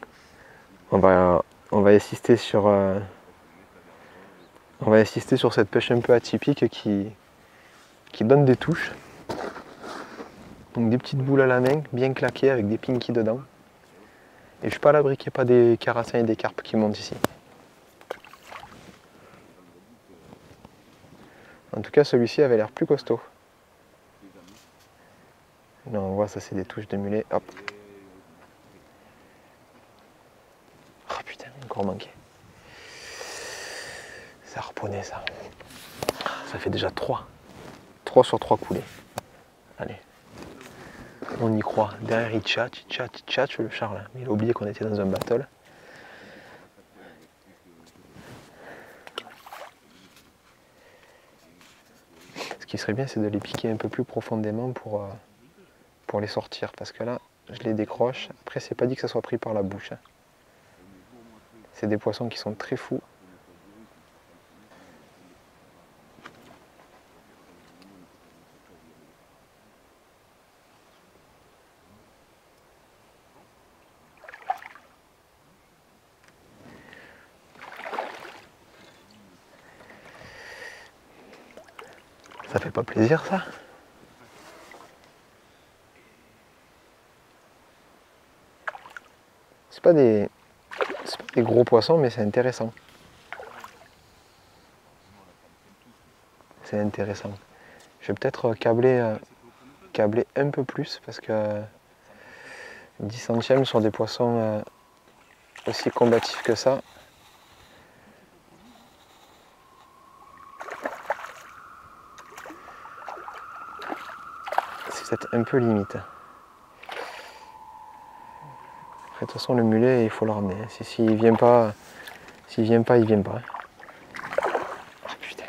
on va insister sur cette pêche un peu atypique qui donne des touches. Donc des petites boules à la main, bien claquées avec des pinkies dedans. Et je suis pas à l'abri qu'il n'y ait pas des carassins et des carpes qui montent ici. En tout cas, celui-ci avait l'air plus costaud. Là, on voit, ça c'est des touches de mulet. Hop. Oh putain, encore manqué. Ça harponnait ça. Ça fait déjà 3. 3 sur 3 coulées. Allez. On y croit. Derrière, il chat, le Charles. Il a oublié qu'on était dans un battle. Ce qui serait bien, c'est de les piquer un peu plus profondément pour les sortir. Parce que là, je les décroche. Après, c'est pas dit que ça soit pris par la bouche. C'est des poissons qui sont très fous. Ça fait pas plaisir ça? C'est pas des gros poissons mais c'est intéressant. C'est intéressant. Je vais peut-être câbler un peu plus parce que 10 centièmes sur des poissons aussi combatifs que ça. C'est peut-être un peu limite. Après, de toute façon, le mulet, il faut le ramener. S'il vient pas, il vient pas. Ah putain.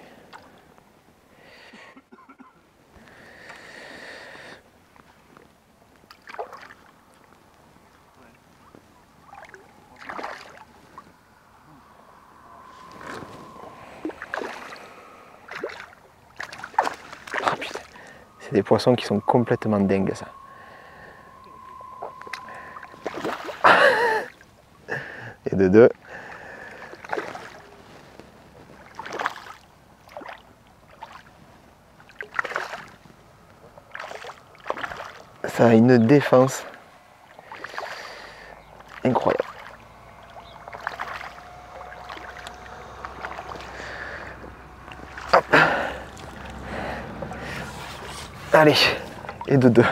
Ah putain. C'est des poissons qui sont complètement dingues, ça. Et de 2. Ça a une défense incroyable. Hop. Allez, et de 2.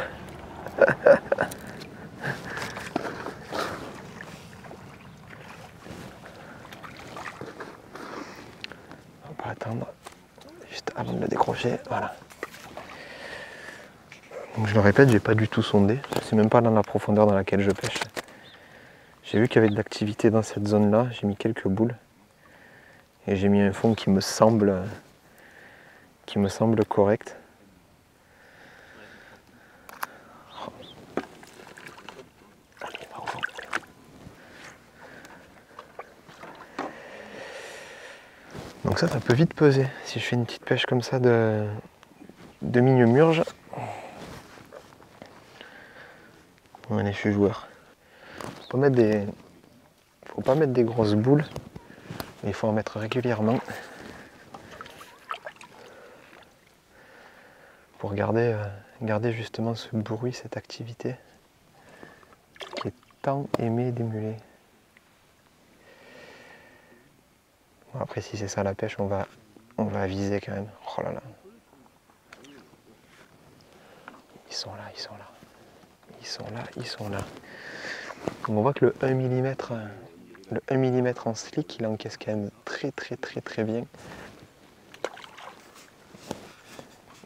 On va attendre juste avant de le décrocher. Voilà. Donc je le répète, j'ai pas du tout sondé. C'est même pas dans la profondeur dans laquelle je pêche. J'ai vu qu'il y avait de l'activité dans cette zone-là. J'ai mis quelques boules. Et j'ai mis un fond qui me semble correct. Donc ça peut vite peser. Si je fais une petite pêche comme ça de milieu-murge. Allez, je suis joueur. Faut pas mettre des grosses boules, mais il faut en mettre régulièrement pour garder justement ce bruit, cette activité qui est tant aimée des mulets. Bon, après, si c'est ça la pêche, on va viser quand même. Oh là là. Ils sont là, ils sont là. Ils sont là, ils sont là. Donc on voit que le 1 mm en slick, il encaisse quand même très bien.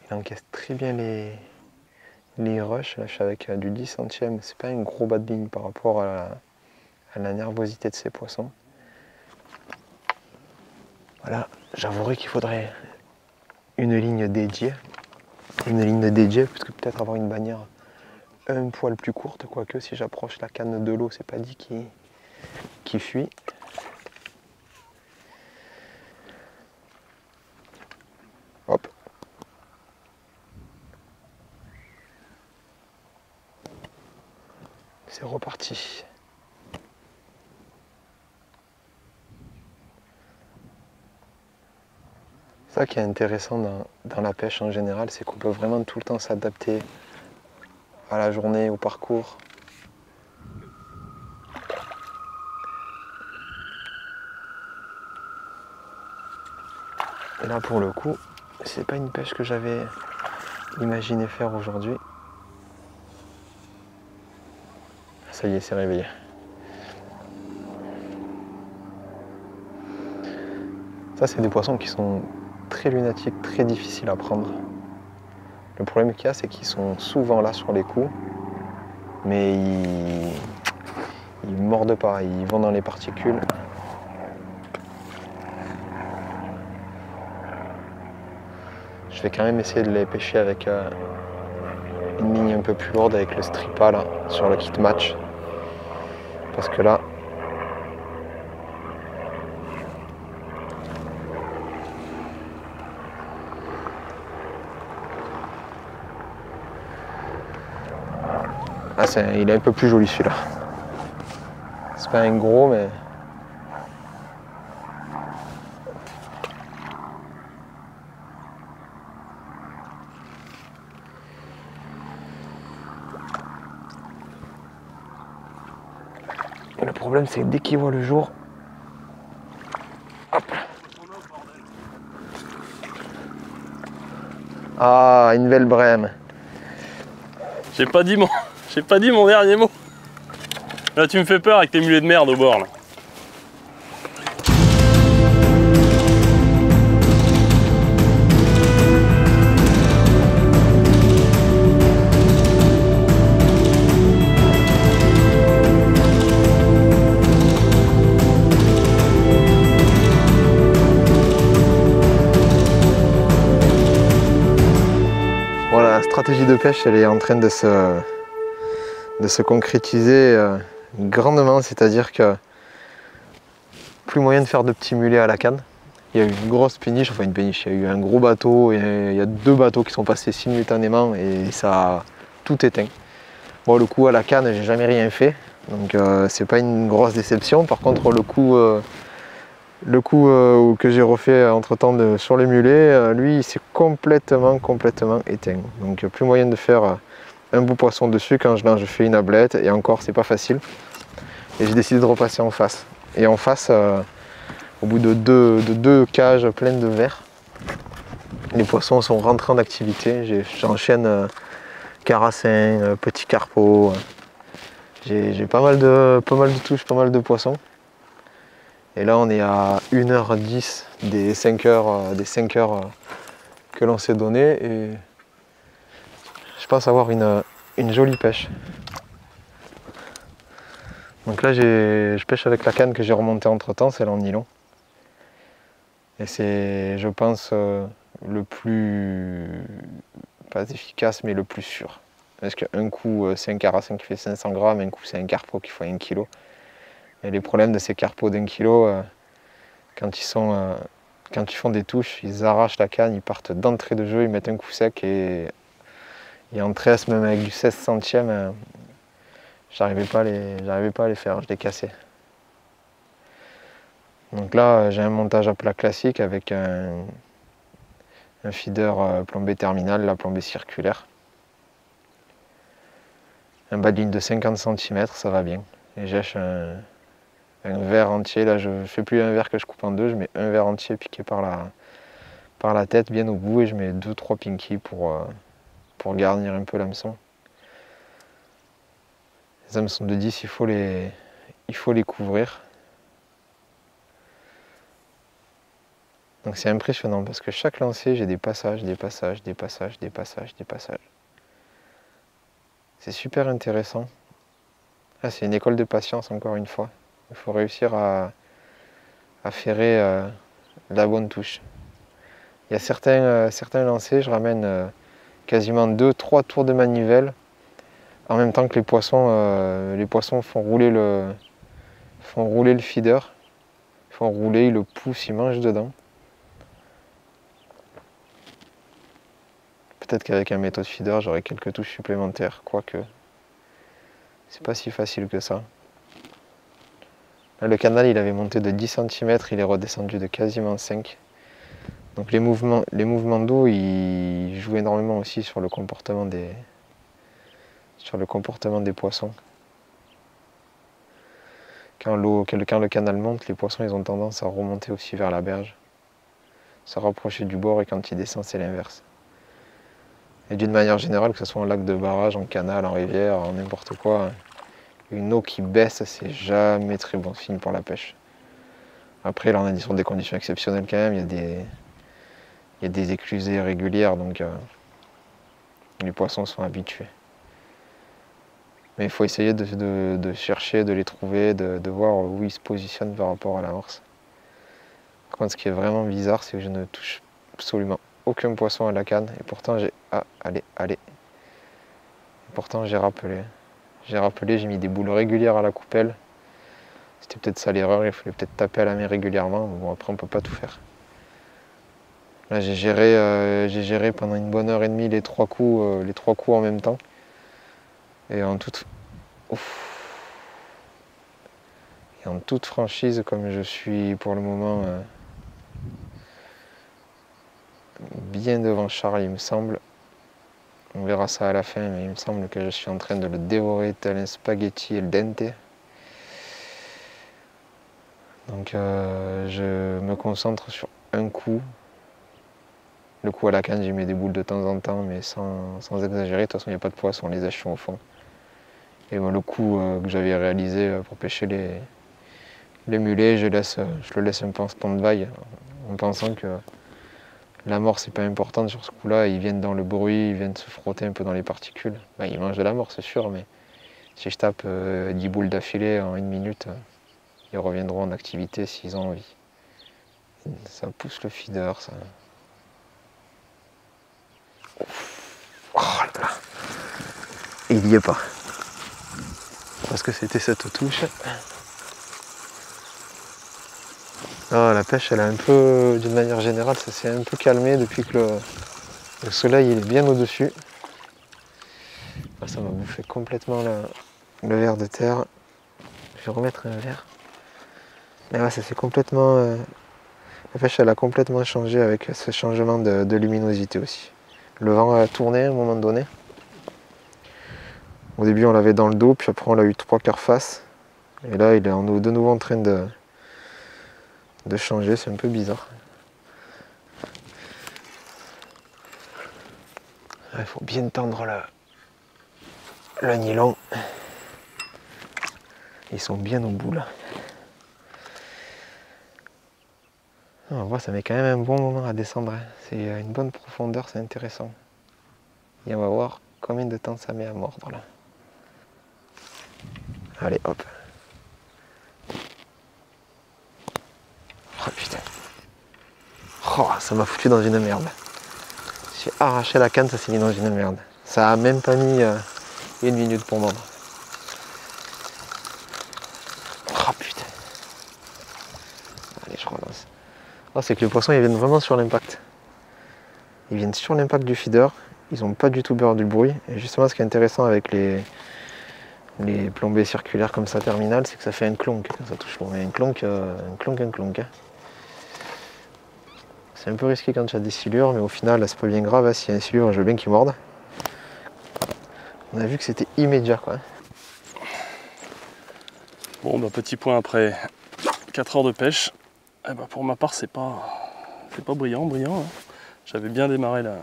Il encaisse très bien les rushs. Là, je suis avec du 10 centièmes. C'est pas un gros bas de ligne par rapport à la nervosité de ces poissons. Voilà, j'avouerai qu'il faudrait une ligne dédiée. Une ligne dédiée, parce que peut-être avoir une bannière un poil plus courte, quoique si j'approche la canne de l'eau, c'est pas dit qu'il fuit. Hop. C'est reparti. Ça qui est intéressant dans la pêche en général, c'est qu'on peut vraiment tout le temps s'adapter à la journée, au parcours. Et là pour le coup, c'est pas une pêche que j'avais imaginé faire aujourd'hui. Ça y est, c'est réveillé. Ça, c'est des poissons qui sont très lunatiques, très difficiles à prendre. Le problème qu'il y a, c'est qu'ils sont souvent là sur les coups, mais ils mordent pas, ils vont dans les particules. Je vais quand même essayer de les pêcher avec une ligne un peu plus lourde, avec le stripa là, sur le kit match. Parce que là, il est un peu plus joli celui-là. C'est pas un gros, mais... Et le problème, c'est que dès qu'il voit le jour... Hop. Ah, une belle brème. J'ai pas dit mon dernier mot. Là tu me fais peur avec tes mulets de merde au bord là. Voilà, la stratégie de pêche, elle est en train de se concrétiser grandement, c'est-à-dire que plus moyen de faire de petits mulets à la canne. Il y a eu une grosse péniche, enfin une péniche, il y a eu un gros bateau, et il y a deux bateaux qui sont passés simultanément et ça a tout éteint. Moi le coup à la canne, j'ai jamais rien fait, donc c'est pas une grosse déception. Par contre le coup que j'ai refait entre temps sur les mulets, lui il s'est complètement éteint. Donc plus moyen de faire un beau poisson dessus. Quand je fais une ablette, et encore c'est pas facile. Et j'ai décidé de repasser en face. Et en face, au bout de deux cages pleines de verre, les poissons sont rentrés en activité. J'enchaîne carassin, petit carpeau. J'ai pas mal de touches, pas mal de poissons. Et là on est à 1h10 des 5 heures que l'on s'est donné, et je pense avoir une jolie pêche. Donc là je pêche avec la canne que j'ai remontée entre temps, celle en nylon. Et c'est, je pense, le plus, pas efficace, mais le plus sûr. Parce qu'un coup c'est un carassin qui fait 500 grammes, un coup c'est un carpeau qui fait 1 kg. Et les problèmes de ces carpeaux d'1 kg, quand ils font des touches, ils arrachent la canne, ils partent d'entrée de jeu, ils mettent un coup sec, et en tresse, même avec du 16 centièmes, j'arrivais pas à les faire, je les cassais. Donc là, j'ai un montage à plat classique avec un feeder plombé terminal, la plombée circulaire. Un bas de ligne de 50 cm, ça va bien. Et j'èche Un verre entier, là je ne fais plus un verre que je coupe en deux, je mets un verre entier piqué par la tête bien au bout et je mets 2-3 pinkies pour garnir un peu l'hameçon. Les hameçons de 10, il faut les couvrir. Donc c'est impressionnant parce que chaque lancer, j'ai des passages, des passages, des passages, des passages, des passages. C'est super intéressant. Ah, c'est une école de patience encore une fois. Il faut réussir à ferrer la bonne touche. Il y a certains lancers, je ramène quasiment 2-3 tours de manivelle en même temps que les poissons font rouler le feeder. Ils font rouler, ils le poussent, ils mangent dedans. Peut-être qu'avec un méthode feeder, j'aurai quelques touches supplémentaires, quoique c'est pas si facile que ça. Là, le canal, il avait monté de 10 cm, il est redescendu de quasiment 5. Donc les mouvements d'eau, ils jouent énormément aussi sur le comportement des poissons. Quand le canal monte, les poissons ils ont tendance à remonter aussi vers la berge, se rapprocher du bord, et quand ils descendent, c'est l'inverse. Et d'une manière générale, que ce soit en lac de barrage, en canal, en rivière, en n'importe quoi, une eau qui baisse, c'est jamais très bon signe pour la pêche. Après, là, on est sur des conditions exceptionnelles quand même, il y a des éclusées régulières, donc les poissons sont habitués. Mais il faut essayer de chercher, de les trouver, de voir où ils se positionnent par rapport à l'amorce. Par contre, ce qui est vraiment bizarre, c'est que je ne touche absolument aucun poisson à la canne. Et pourtant, j'ai... Ah, allez. Et pourtant, j'ai rappelé. J'ai mis des boules régulières à la coupelle. C'était peut-être ça l'erreur, il fallait peut-être taper à la main régulièrement. Mais bon, après, on ne peut pas tout faire. Là, j'ai géré pendant une bonne heure et demie les trois coups en même temps. Et en toute franchise, comme je suis pour le moment bien devant Charles, il me semble, on verra ça à la fin, mais il me semble que je suis en train de le dévorer tel un spaghetti al dente. Donc je me concentre sur un coup. Le coup à la canne, j'y mets des boules de temps en temps, mais sans exagérer. De toute façon, il n'y a pas de poisson, les éches sont au fond. Et bon, le coup que j'avais réalisé pour pêcher les mulets, je le laisse un peu en stand-by, en pensant que l'amorce n'est pas importante sur ce coup-là. Ils viennent dans le bruit, ils viennent se frotter un peu dans les particules. Ben, ils mangent de l'amorce, c'est sûr, mais si je tape 10 boules d'affilée en 1 minute, ils reviendront en activité s'ils ont envie. Ça pousse le feeder, ça. Oh là là. Il n'y est pas. Parce que c'était cette touche. Ah, la pêche, elle a un peu, d'une manière générale, ça s'est un peu calmé depuis que le soleil il est bien au-dessus. Ah, ça m'a bouffé complètement le ver de terre. Je vais remettre un verre. Mais ouais, ça s'est complètement... la pêche, elle a complètement changé avec ce changement de luminosité aussi. Le vent a tourné à un moment donné. Au début, on l'avait dans le dos, puis après, on l'a eu 3 quarts face. Et là, il est de nouveau en train de changer, c'est un peu bizarre. Il faut bien tendre le nylon. Ils sont bien au bout là. On voit, ça met quand même un bon moment à descendre. C'est une bonne profondeur, c'est intéressant. Et on va voir combien de temps ça met à mordre là. Allez, hop. Oh putain. Oh, ça m'a foutu dans une merde. J'ai arraché la canne, ça s'est mis dans une merde. Ça a même pas mis 1 minute pour mordre. Oh putain. Allez, je relance. Oh, c'est que les poissons, ils viennent vraiment sur l'impact. Ils viennent sur l'impact du feeder. Ils n'ont pas du tout peur du bruit. Et justement, ce qui est intéressant avec les plombées circulaires comme ça, terminales, c'est que ça fait un clonk quand ça touche l'eau. Mais un clonk. Hein. C'est un peu risqué quand tu as des silures, mais au final, c'est pas bien grave. Hein. S'il y a une silure, je veux bien qu'ils mordent. On a vu que c'était immédiat, quoi. Bon bah petit point après 4 heures de pêche. Et bah, pour ma part c'est pas brillant. Hein. J'avais bien démarré la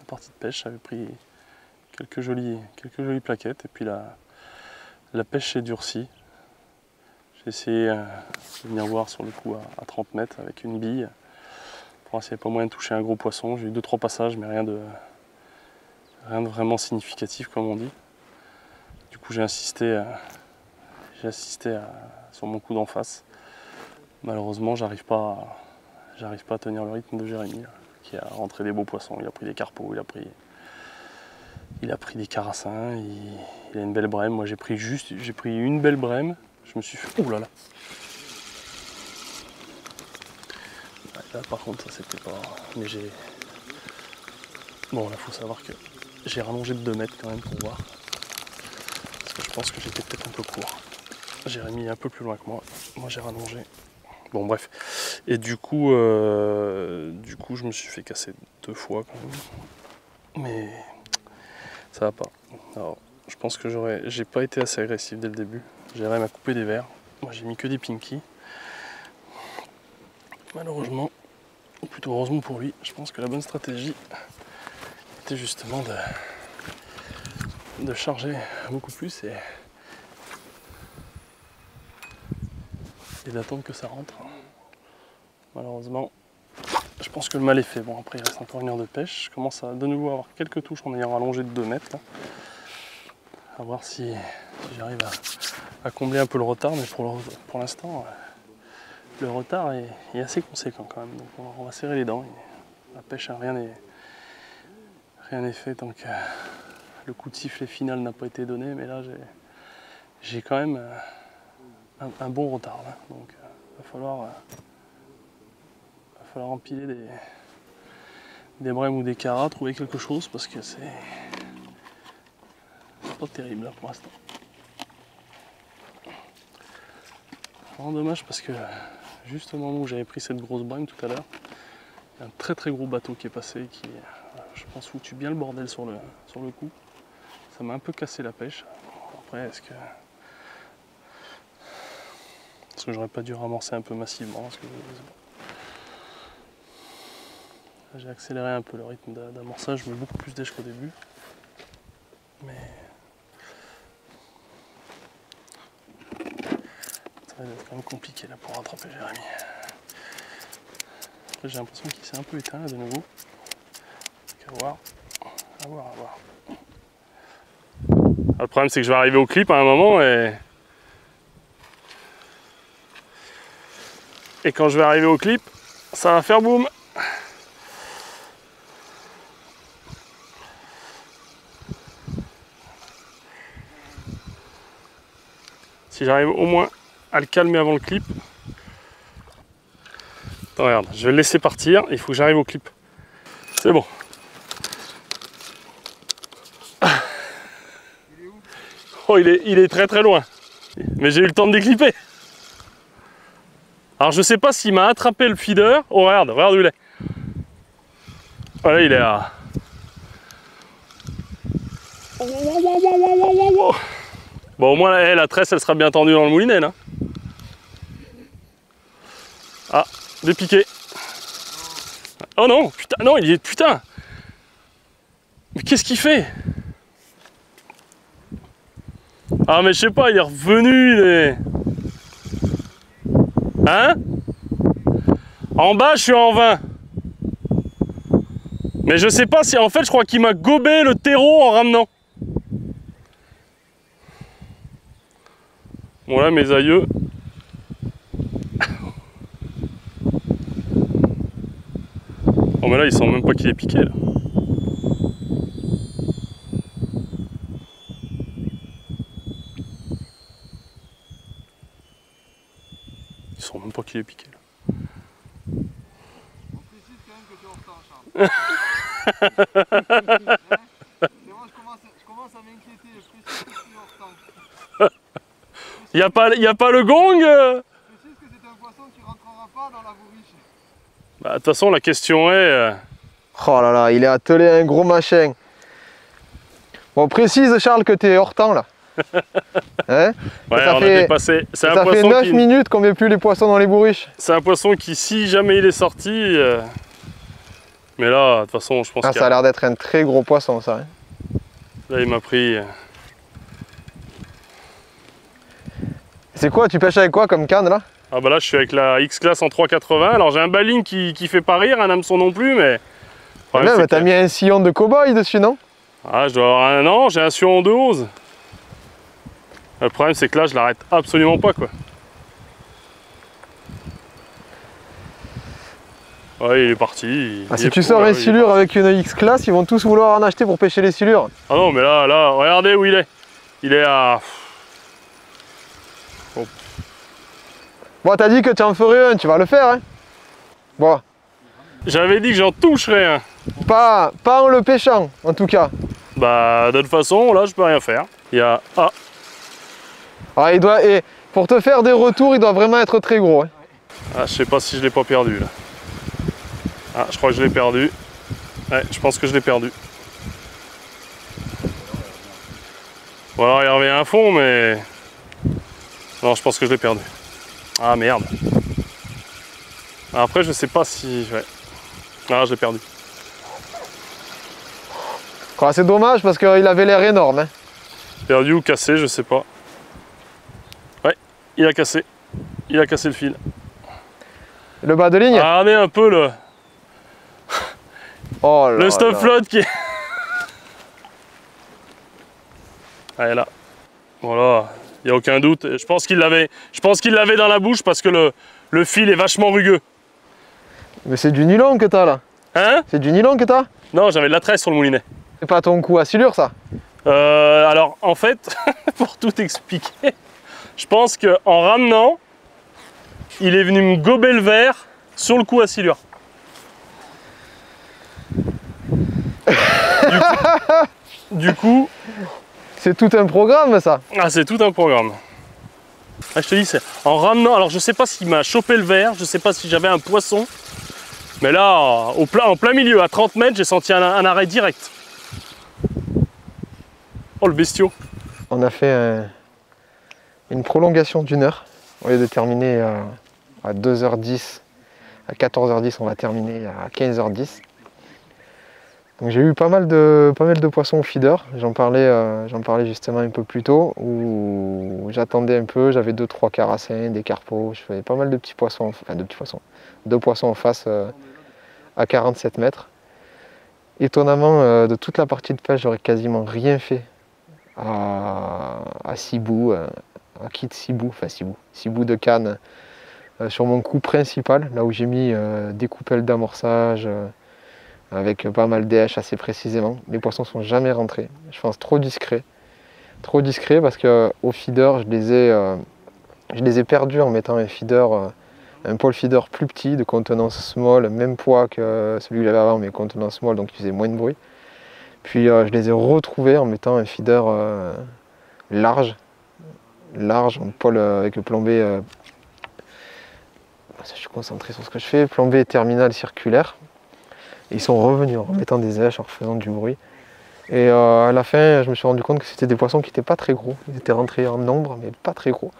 partie de pêche, j'avais pris quelques jolies plaquettes et puis la pêche s'est durcie. J'ai essayé de venir voir sur le coup à 30 mètres avec une bille pour voir s'il n'y avait pas moyen de toucher un gros poisson. J'ai eu 2-3 passages mais rien de vraiment significatif comme on dit. Du coup j'ai assisté sur mon coup d'en face. Malheureusement j'arrive pas à tenir le rythme de Jérémy là, qui a rentré des beaux poissons. Il a pris des carpeaux, il a pris des carassins, il a une belle brème. Moi j'ai pris une belle brème. Je me suis fait... Ouh là là. Ouais, là par contre ça c'était pas... Mais j'ai... Bon là faut savoir que j'ai rallongé de 2 mètres quand même pour voir. Parce que je pense que j'étais peut-être un peu court. Jérémy est un peu plus loin que moi. Moi j'ai rallongé. Bon bref. Et du coup je me suis fait casser 2 fois quand même. Mais ça va pas. Alors, je pense que j'ai pas été assez agressif dès le début. Jérémy m'a coupé des verres. Moi j'ai mis que des pinkies. Malheureusement, ou plutôt heureusement pour lui, je pense que la bonne stratégie était justement de charger beaucoup plus et d'attendre que ça rentre. Malheureusement, je pense que le mal est fait. Bon, après il reste encore 1 heure de pêche. Je commence à de nouveau avoir quelques touches en ayant rallongé de 2 mètres. Là. À voir si j'arrive à combler un peu le retard, mais pour l'instant, le retard est assez conséquent quand même. Donc on va serrer les dents. La pêche, rien n'est fait tant que le coup de sifflet final n'a pas été donné. Mais là, j'ai quand même un bon retard. Là. Donc il va falloir empiler des brèmes ou des caras, trouver quelque chose parce que c'est pas terrible là pour l'instant. Vraiment dommage parce que juste au moment où j'avais pris cette grosse brème tout à l'heure, il y a un très gros bateau qui est passé qui, je pense, foutu bien le bordel sur le coup. Ça m'a un peu cassé la pêche. Après, est-ce que j'aurais pas dû ramorcer un peu massivement parce que j'ai accéléré un peu le rythme d'amorçage, je mets beaucoup plus d'èche qu'au début. Mais ça va être quand même compliqué là pour rattraper Jérémy. J'ai l'impression qu'il s'est un peu éteint là de nouveau. Donc à voir. Le problème c'est que je vais arriver au clip à un moment et quand je vais arriver au clip, ça va faire boum. Si j'arrive au moins à le calmer avant le clip. Attends, regarde, je vais le laisser partir, il faut que j'arrive au clip. C'est bon. Oh, il est très loin. Mais j'ai eu le temps de déclipper. Alors je sais pas s'il m'a attrapé le feeder. Oh regarde où il est. Voilà, il est à... Bon au moins la tresse elle sera bien tendue dans le moulinet là. Ah, dépiqué. Oh non, putain, non, il est... Putain. Mais qu'est-ce qu'il fait? Ah mais je sais pas, il est revenu, il est... Hein? En bas, je suis en 20. Mais je sais pas si... En fait, je crois qu'il m'a gobé le terreau en ramenant. Bon là, mes aïeux... Oh mais là, il sent même pas qu'il est piqué, là. Ils sont même pas qu'il est piqué là. On précise quand même que tu es hors temps, Charles. C'est moi, je commence à m'inquiéter, je précise que tu es hors temps. Y a pas le gong Je précise que c'est un poisson qui rentrera pas dans la bourriche. Bah de toute façon la question est... Oh là là, il est attelé un gros machin. Bon, précise Charles que tu es hors temps là. Hein? Ouais, ça on fait- a dépassé. C'est un Ça fait poisson 9 qui... minutes qu'on met plus les poissons dans les bourriches. C'est un poisson qui, si jamais il est sorti... Mais là, de toute façon, je pense Ah, qu'il ça a l'air d'être un très gros poisson, ça. Hein. Là, il m'a pris... C'est quoi? Tu pêches avec quoi comme canne là? Ah bah là, je suis avec la X-Class en 3,80. Alors, j'ai un baling qui fait pas rire, un hameçon non plus, mais... le problème, Même, c'est t'as que- mis un sillon de cow-boy dessus, non? Ah, je dois avoir un an, j'ai un suon de 11. Le problème, c'est que là, je l'arrête absolument pas, quoi. Ouais, il est parti. Ah, si tu sors un silure avec une X-Class, ils vont tous vouloir en acheter pour pêcher les silures. Ah non, mais là, regardez où il est. Il est à... Bon, t'as dit que tu en ferais un, tu vas le faire, hein? Bon, J'avais dit que j'en toucherais un. pas en le pêchant, en tout cas. Bah, de toute façon, là, je peux rien faire. Il y a... Ah, Alors, et pour te faire des retours, il doit vraiment être très gros. Hein. ah, je sais pas si je l'ai pas perdu, là. Ah, je crois que je l'ai perdu. Ouais, je pense que je l'ai perdu. Ou alors il revient à fond, mais... Non, je pense que je l'ai perdu. Ah, merde. Après, je sais pas si... Ouais. Ah, je l'ai perdu. Ah, c'est dommage parce qu'il avait l'air énorme. Hein. Perdu ou cassé, je sais pas. Ouais, il a cassé. Il a cassé le fil. Le bas de ligne? Ah, regardez un peu Oh là le stop là. float qui est... Allez là. Voilà, il n'y a aucun doute. Je pense qu'il l'avait dans la bouche parce que le fil est vachement rugueux. Mais c'est du nylon que t'as là. Hein? C'est du nylon que t'as? Non, j'avais de la tresse sur le moulinet. C'est pas ton coup à silure ça? Alors en fait, pour tout expliquer, je pense qu'en ramenant, il est venu me gober le verre sur le coup à silure. Du coup, C'est tout un programme ça. ah, c'est tout un programme. Ah, je te dis, c'est en ramenant. Alors je sais pas s'il m'a chopé le verre, je sais pas si j'avais un poisson, mais là, en plein milieu, à 30 mètres, j'ai senti un arrêt direct. Oh le bestiau. On a fait une prolongation d'1 heure. Au lieu de terminer à 2h10, à 14h10, on va terminer à 15h10. Donc j'ai eu pas mal de poissons au feeder. J'en parlais justement un peu plus tôt, où j'attendais un peu, j'avais 2-3 carassins, des carpos, je faisais pas mal de petits poissons, enfin de petits poissons, 2 poissons en face à 47 mètres. Étonnamment, de toute la partie de pêche, j'aurais quasiment rien fait à Cibou, à Kit Cibou, enfin Cibou de Cannes, sur mon coup principal, là où j'ai mis des coupelles d'amorçage, avec pas mal d'EH assez précisément. Les poissons sont jamais rentrés, je pense trop discret parce qu'au feeder, je les ai perdus en mettant un feeder, un pole feeder plus petit, de contenance small, même poids que celui que j'avais avant, mais contenance small, donc il faisait moins de bruit. Puis je les ai retrouvés en mettant un feeder large en pôle avec le plan B. Je suis concentré sur ce que je fais, plan B terminal circulaire. Et ils sont revenus en remettant des èches, en refaisant du bruit. Et à la fin, je me suis rendu compte que c'était des poissons qui n'étaient pas très gros. Ils étaient rentrés en nombre, mais pas très gros.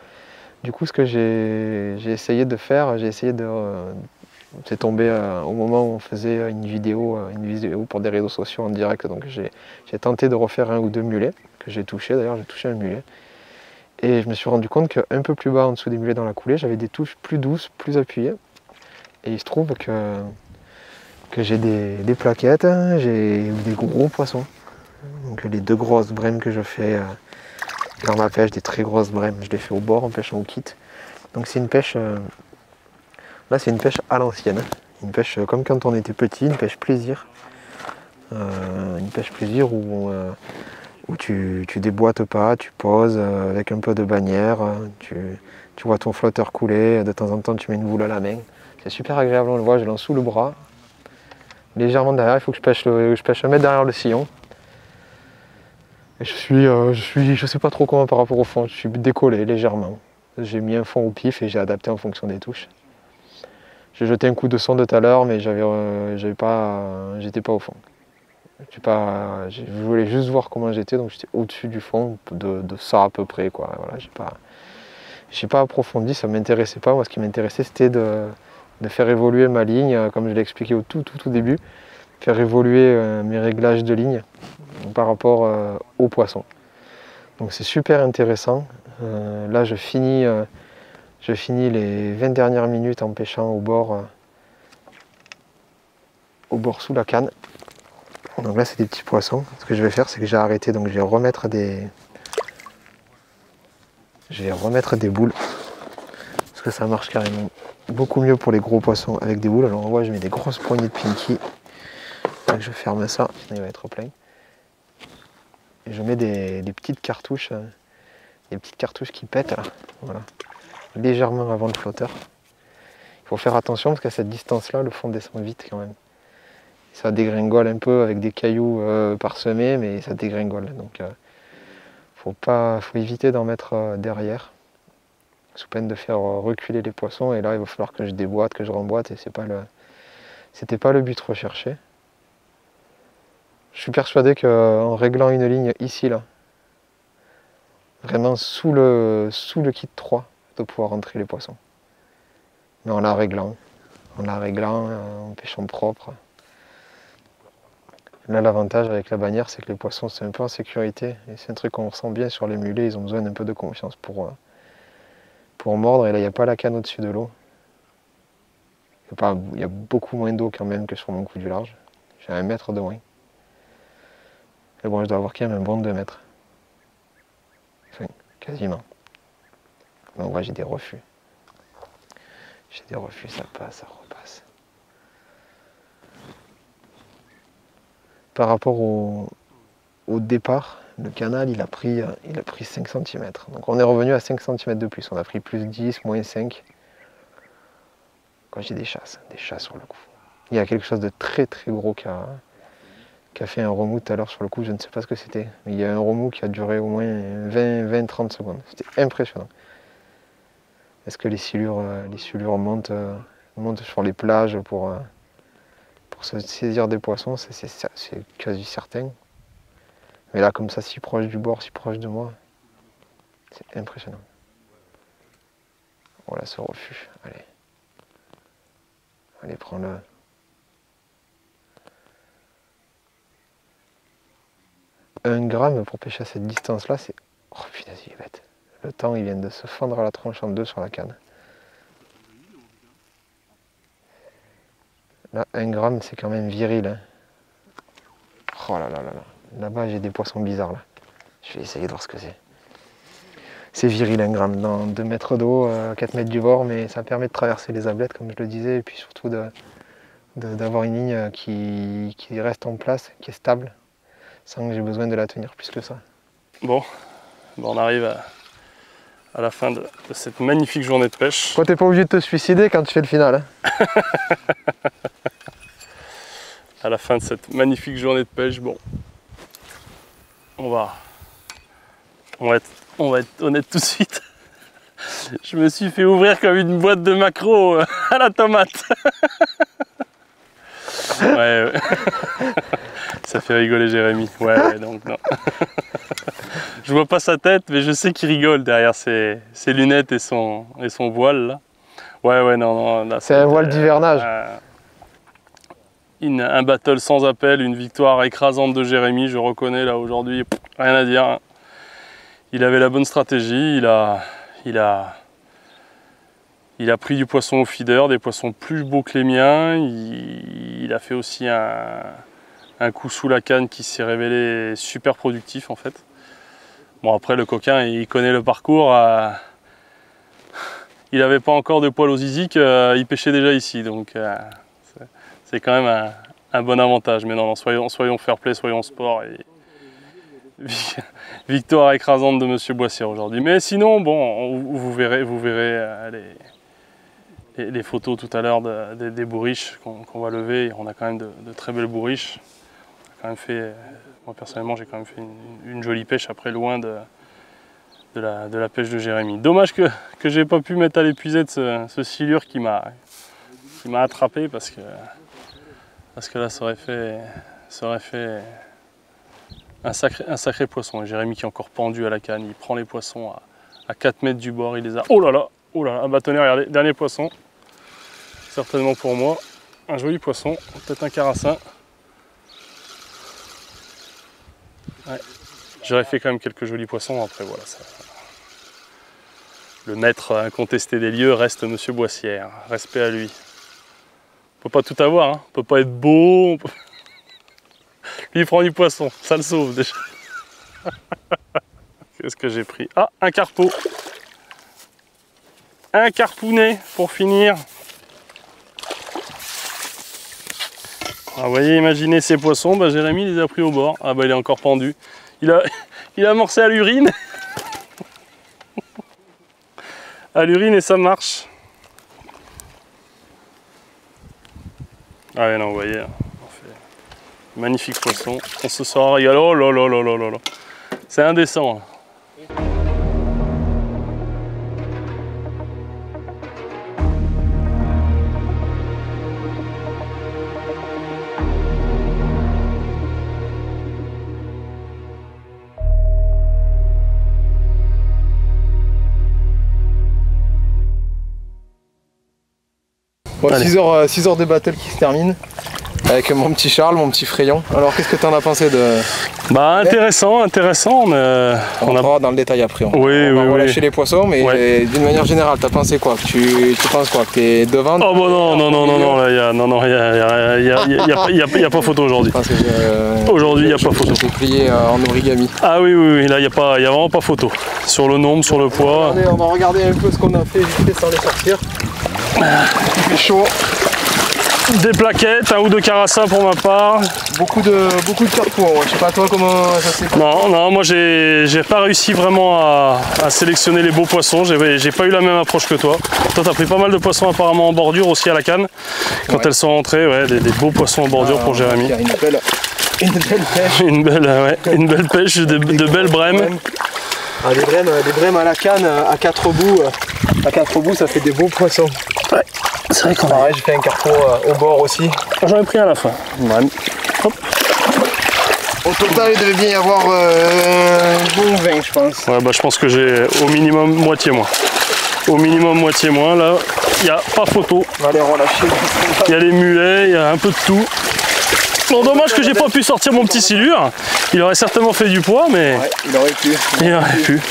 Du coup, ce que j'ai essayé de faire, c'est tombé au moment où on faisait une vidéo pour des réseaux sociaux en direct. Donc j'ai tenté de refaire 1 ou 2 mulets, que j'ai touché. D'ailleurs, j'ai touché un mulet. Et je me suis rendu compte qu'un peu plus bas, en dessous des mulets dans la coulée, j'avais des touches plus douces, plus appuyées. Et il se trouve que j'ai des plaquettes, j'ai des gros poissons. Donc les 2 grosses brèmes que je fais dans ma pêche, des très grosses brèmes, je les fais au bord en pêchant au kit. Donc c'est une pêche, là c'est une pêche à l'ancienne, une pêche comme quand on était petit, une pêche plaisir. Une pêche plaisir où tu déboîtes pas, tu poses avec un peu de bannière, tu vois ton flotteur couler, de temps en temps tu mets une boule à la main. C'est super agréable, on le voit, je lance sous le bras. Légèrement derrière, il faut que je pêche 1 mètre derrière le sillon. Et je sais pas trop comment par rapport au fond, je suis décollé légèrement. J'ai mis un fond au pif et j'ai adapté en fonction des touches. J'ai jeté un coup de sonde tout à l'heure, mais j'étais pas au fond. Je voulais juste voir comment j'étais, donc j'étais au-dessus du fond de ça à peu près, quoi. Voilà, j'ai pas approfondi, ça m'intéressait pas. Moi, ce qui m'intéressait, c'était de faire évoluer ma ligne, comme je l'ai expliqué au tout début, faire évoluer mes réglages de ligne par rapport aux poissons. Donc c'est super intéressant. Là, je finis les 20 dernières minutes en pêchant au bord sous la canne. Donc là, c'est des petits poissons. Ce que je vais faire, c'est que j'ai arrêté, donc je vais remettre des boules. Parce que ça marche carrément beaucoup mieux pour les gros poissons avec des boules. Alors on voit, je mets des grosses poignées de pinky. Donc je ferme ça, sinon il va être plein. Et je mets des petites cartouches, qui pètent là, voilà, légèrement avant le flotteur. Il faut faire attention parce qu'à cette distance-là, le fond descend vite quand même. Ça dégringole un peu avec des cailloux parsemés, mais ça dégringole. Donc faut éviter d'en mettre derrière, sous peine de faire reculer les poissons. Et là, il va falloir que je déboîte, que je remboîte, et c'était pas le but recherché. Je suis persuadé qu'en réglant une ligne ici, là, vraiment sous le kit 3, de pouvoir rentrer les poissons. Mais en la réglant, en pêchant propre. Là, l'avantage avec la bannière, c'est que les poissons, c'est un peu en sécurité. Et c'est un truc qu'on ressent bien sur les mulets, ils ont besoin d'un peu de confiance pour mordre. Et là, il n'y a pas la canne au-dessus de l'eau. Il y a beaucoup moins d'eau quand même que sur mon coup du large. J'ai 1 mètre de moins. Mais bon, je dois avoir quand même un bon 2 mètres. Enfin, quasiment. Mais en vrai, j'ai des refus. Ça passe, ça repasse. Par rapport au départ, le canal, il a pris 5 cm. Donc on est revenu à 5 cm de plus. On a pris plus 10, moins 5. Quand j'ai des chasses sur le coup. Il y a quelque chose de très gros qui a fait un remous tout à l'heure sur le coup, je ne sais pas ce que c'était. Mais il y a un remous qui a duré au moins 20-30 secondes. C'était impressionnant. Est-ce que les silures montent sur les plages pour se saisir des poissons? C'est quasi certain. Mais là, comme ça, si proche du bord, si proche de moi, c'est impressionnant. Voilà ce refus. Allez, prends-le. Un gramme pour pêcher à cette distance-là, c'est... Oh putain, il est bête. Le temps, il vient de se fendre à la tronche en deux sur la canne. Là, 1 gramme, c'est quand même viril. Hein. Oh là là là là. Là-bas, j'ai des poissons bizarres. Là. Je vais essayer de voir ce que c'est. C'est viril, 1 gramme, dans 2 mètres d'eau, 4 mètres du bord, mais ça permet de traverser les ablettes, comme je le disais, et puis surtout d'avoir une ligne qui reste en place, qui est stable, sans que j'ai besoin de la tenir plus que ça. Bon, on arrive à la fin de cette magnifique journée de pêche. Toi, t'es pas obligé de te suicider quand tu fais le final. Hein. À la fin de cette magnifique journée de pêche, bon, on va être honnête tout de suite. Je me suis fait ouvrir comme une boîte de maquereaux à la tomate. Ouais. Ça fait rigoler Jérémy. Ouais, donc non. Je vois pas sa tête, mais je sais qu'il rigole derrière ses lunettes et son voile là. Ouais, non. C'est un voile d'hivernage. Un battle sans appel, une victoire écrasante de Jérémy, je reconnais là aujourd'hui, rien à dire. Il avait la bonne stratégie, il a pris du poisson au feeder, des poissons plus beaux que les miens. Il a fait aussi un coup sous la canne qui s'est révélé super productif en fait. Bon après le coquin il connaît le parcours. Il n'avait pas encore de poils aux zizi qu'il pêchait déjà ici. Donc c'est quand même un bon avantage. Mais non, soyons fair play, soyons sport. Et victoire écrasante de Monsieur Boissière aujourd'hui. Mais sinon, bon, vous verrez les photos tout à l'heure des bourriches qu'on va lever. On a quand même de très belles bourriches. On a quand même fait, moi personnellement, j'ai quand même fait une jolie pêche après, loin de la pêche de Jérémy. Dommage que j'ai pas pu mettre à l'épuisette ce silure qui m'a attrapé parce que là ça aurait Ça aurait fait un sacré poisson. Et Jérémy qui est encore pendu à la canne, il prend les poissons à 4 mètres du bord, il les a... Oh là là, un bâtonnet, regardez, dernier poisson. Certainement pour moi. Un joli poisson, peut-être un carassin. Ouais. J'aurais fait quand même quelques jolis poissons, après voilà. Ça... Le maître incontesté des lieux reste Monsieur Boissière. Respect à lui. On peut pas tout avoir, hein. On peut pas être beau. Lui il prend du poisson, ça le sauve déjà. Qu'est-ce que j'ai pris? Ah, un carpeau. Un carpounet pour finir. Ah, vous voyez, imaginez ces poissons, bah, Jérémy les a pris au bord. Ah bah il est encore pendu. Il a amorcé à l'urine. À l'urine et ça marche. Ah ouais non, vous voyez, on fait magnifique poisson. On se sort régal. Oh là là là là là là. C'est indécent. Hein. Bon, 6 heures de battle qui se termine avec mon petit Charles, mon petit Frayon. Alors qu'est-ce que tu en as pensé de... Bah intéressant. On va dans le détail après. On va relâcher les poissons, mais d'une manière générale, tu as pensé quoi? Tu penses quoi? Que tu es devant? Oh bah non, il n'y a pas photo aujourd'hui. Aujourd'hui, il n'y a pas photo. C'est plié en origami. Ah oui, là, il n'y a vraiment pas photo. Sur le nombre, sur le poids. On va regarder un peu ce qu'on a fait vite fait sans les sortir. Il fait chaud. Des plaquettes, un ou deux carassins pour ma part. Beaucoup de carpos. Je sais pas toi comment ça s'est passé. Non, moi j'ai pas réussi vraiment à sélectionner les beaux poissons. J'ai pas eu la même approche que toi. Toi t'as pris pas mal de poissons apparemment en bordure aussi à la canne. Quand elles sont rentrées, des beaux poissons en bordure pour Jérémy. Il y a une belle pêche. Une belle pêche, de belles brèmes. Ah, des brèmes à la canne à 4 bouts. À 4 bouts ça fait des beaux poissons. Ouais, c'est vrai qu'on a... Pareil, j'ai fait un carpeau au bord aussi. J'en ai pris à la fin. Ouais. Hop. Au total, il devait bien y avoir bon 20, je pense. Ouais, bah je pense que j'ai au minimum moitié moins. Au minimum moitié moins. Là, il n'y a pas photo. On va les relâcher. Il y a les mulets, il y a un peu de tout. Bon, dommage que j'ai pas pu sortir mon petit silure. Il aurait certainement fait du poids, mais... Ouais, il aurait pu.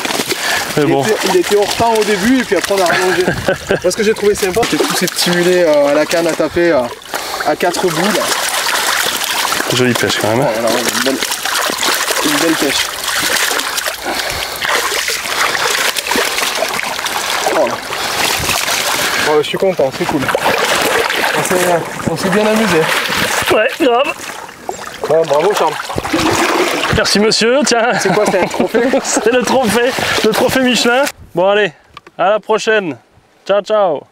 Mais bon. Il était hors temps au début et puis après on a rallongé. Moi ce que j'ai trouvé sympa, c'est tous ces petits mulets à la canne à taper à 4 bouts là. Jolie pêche quand même. Voilà, une belle pêche. Voilà. Oh, je suis content, c'est cool. On s'est bien amusé. Ouais, grave. Bon, bravo Charles. Merci monsieur, tiens. C'est quoi, c'est un trophée? C'est le trophée Michelin. Bon allez, à la prochaine. Ciao ciao.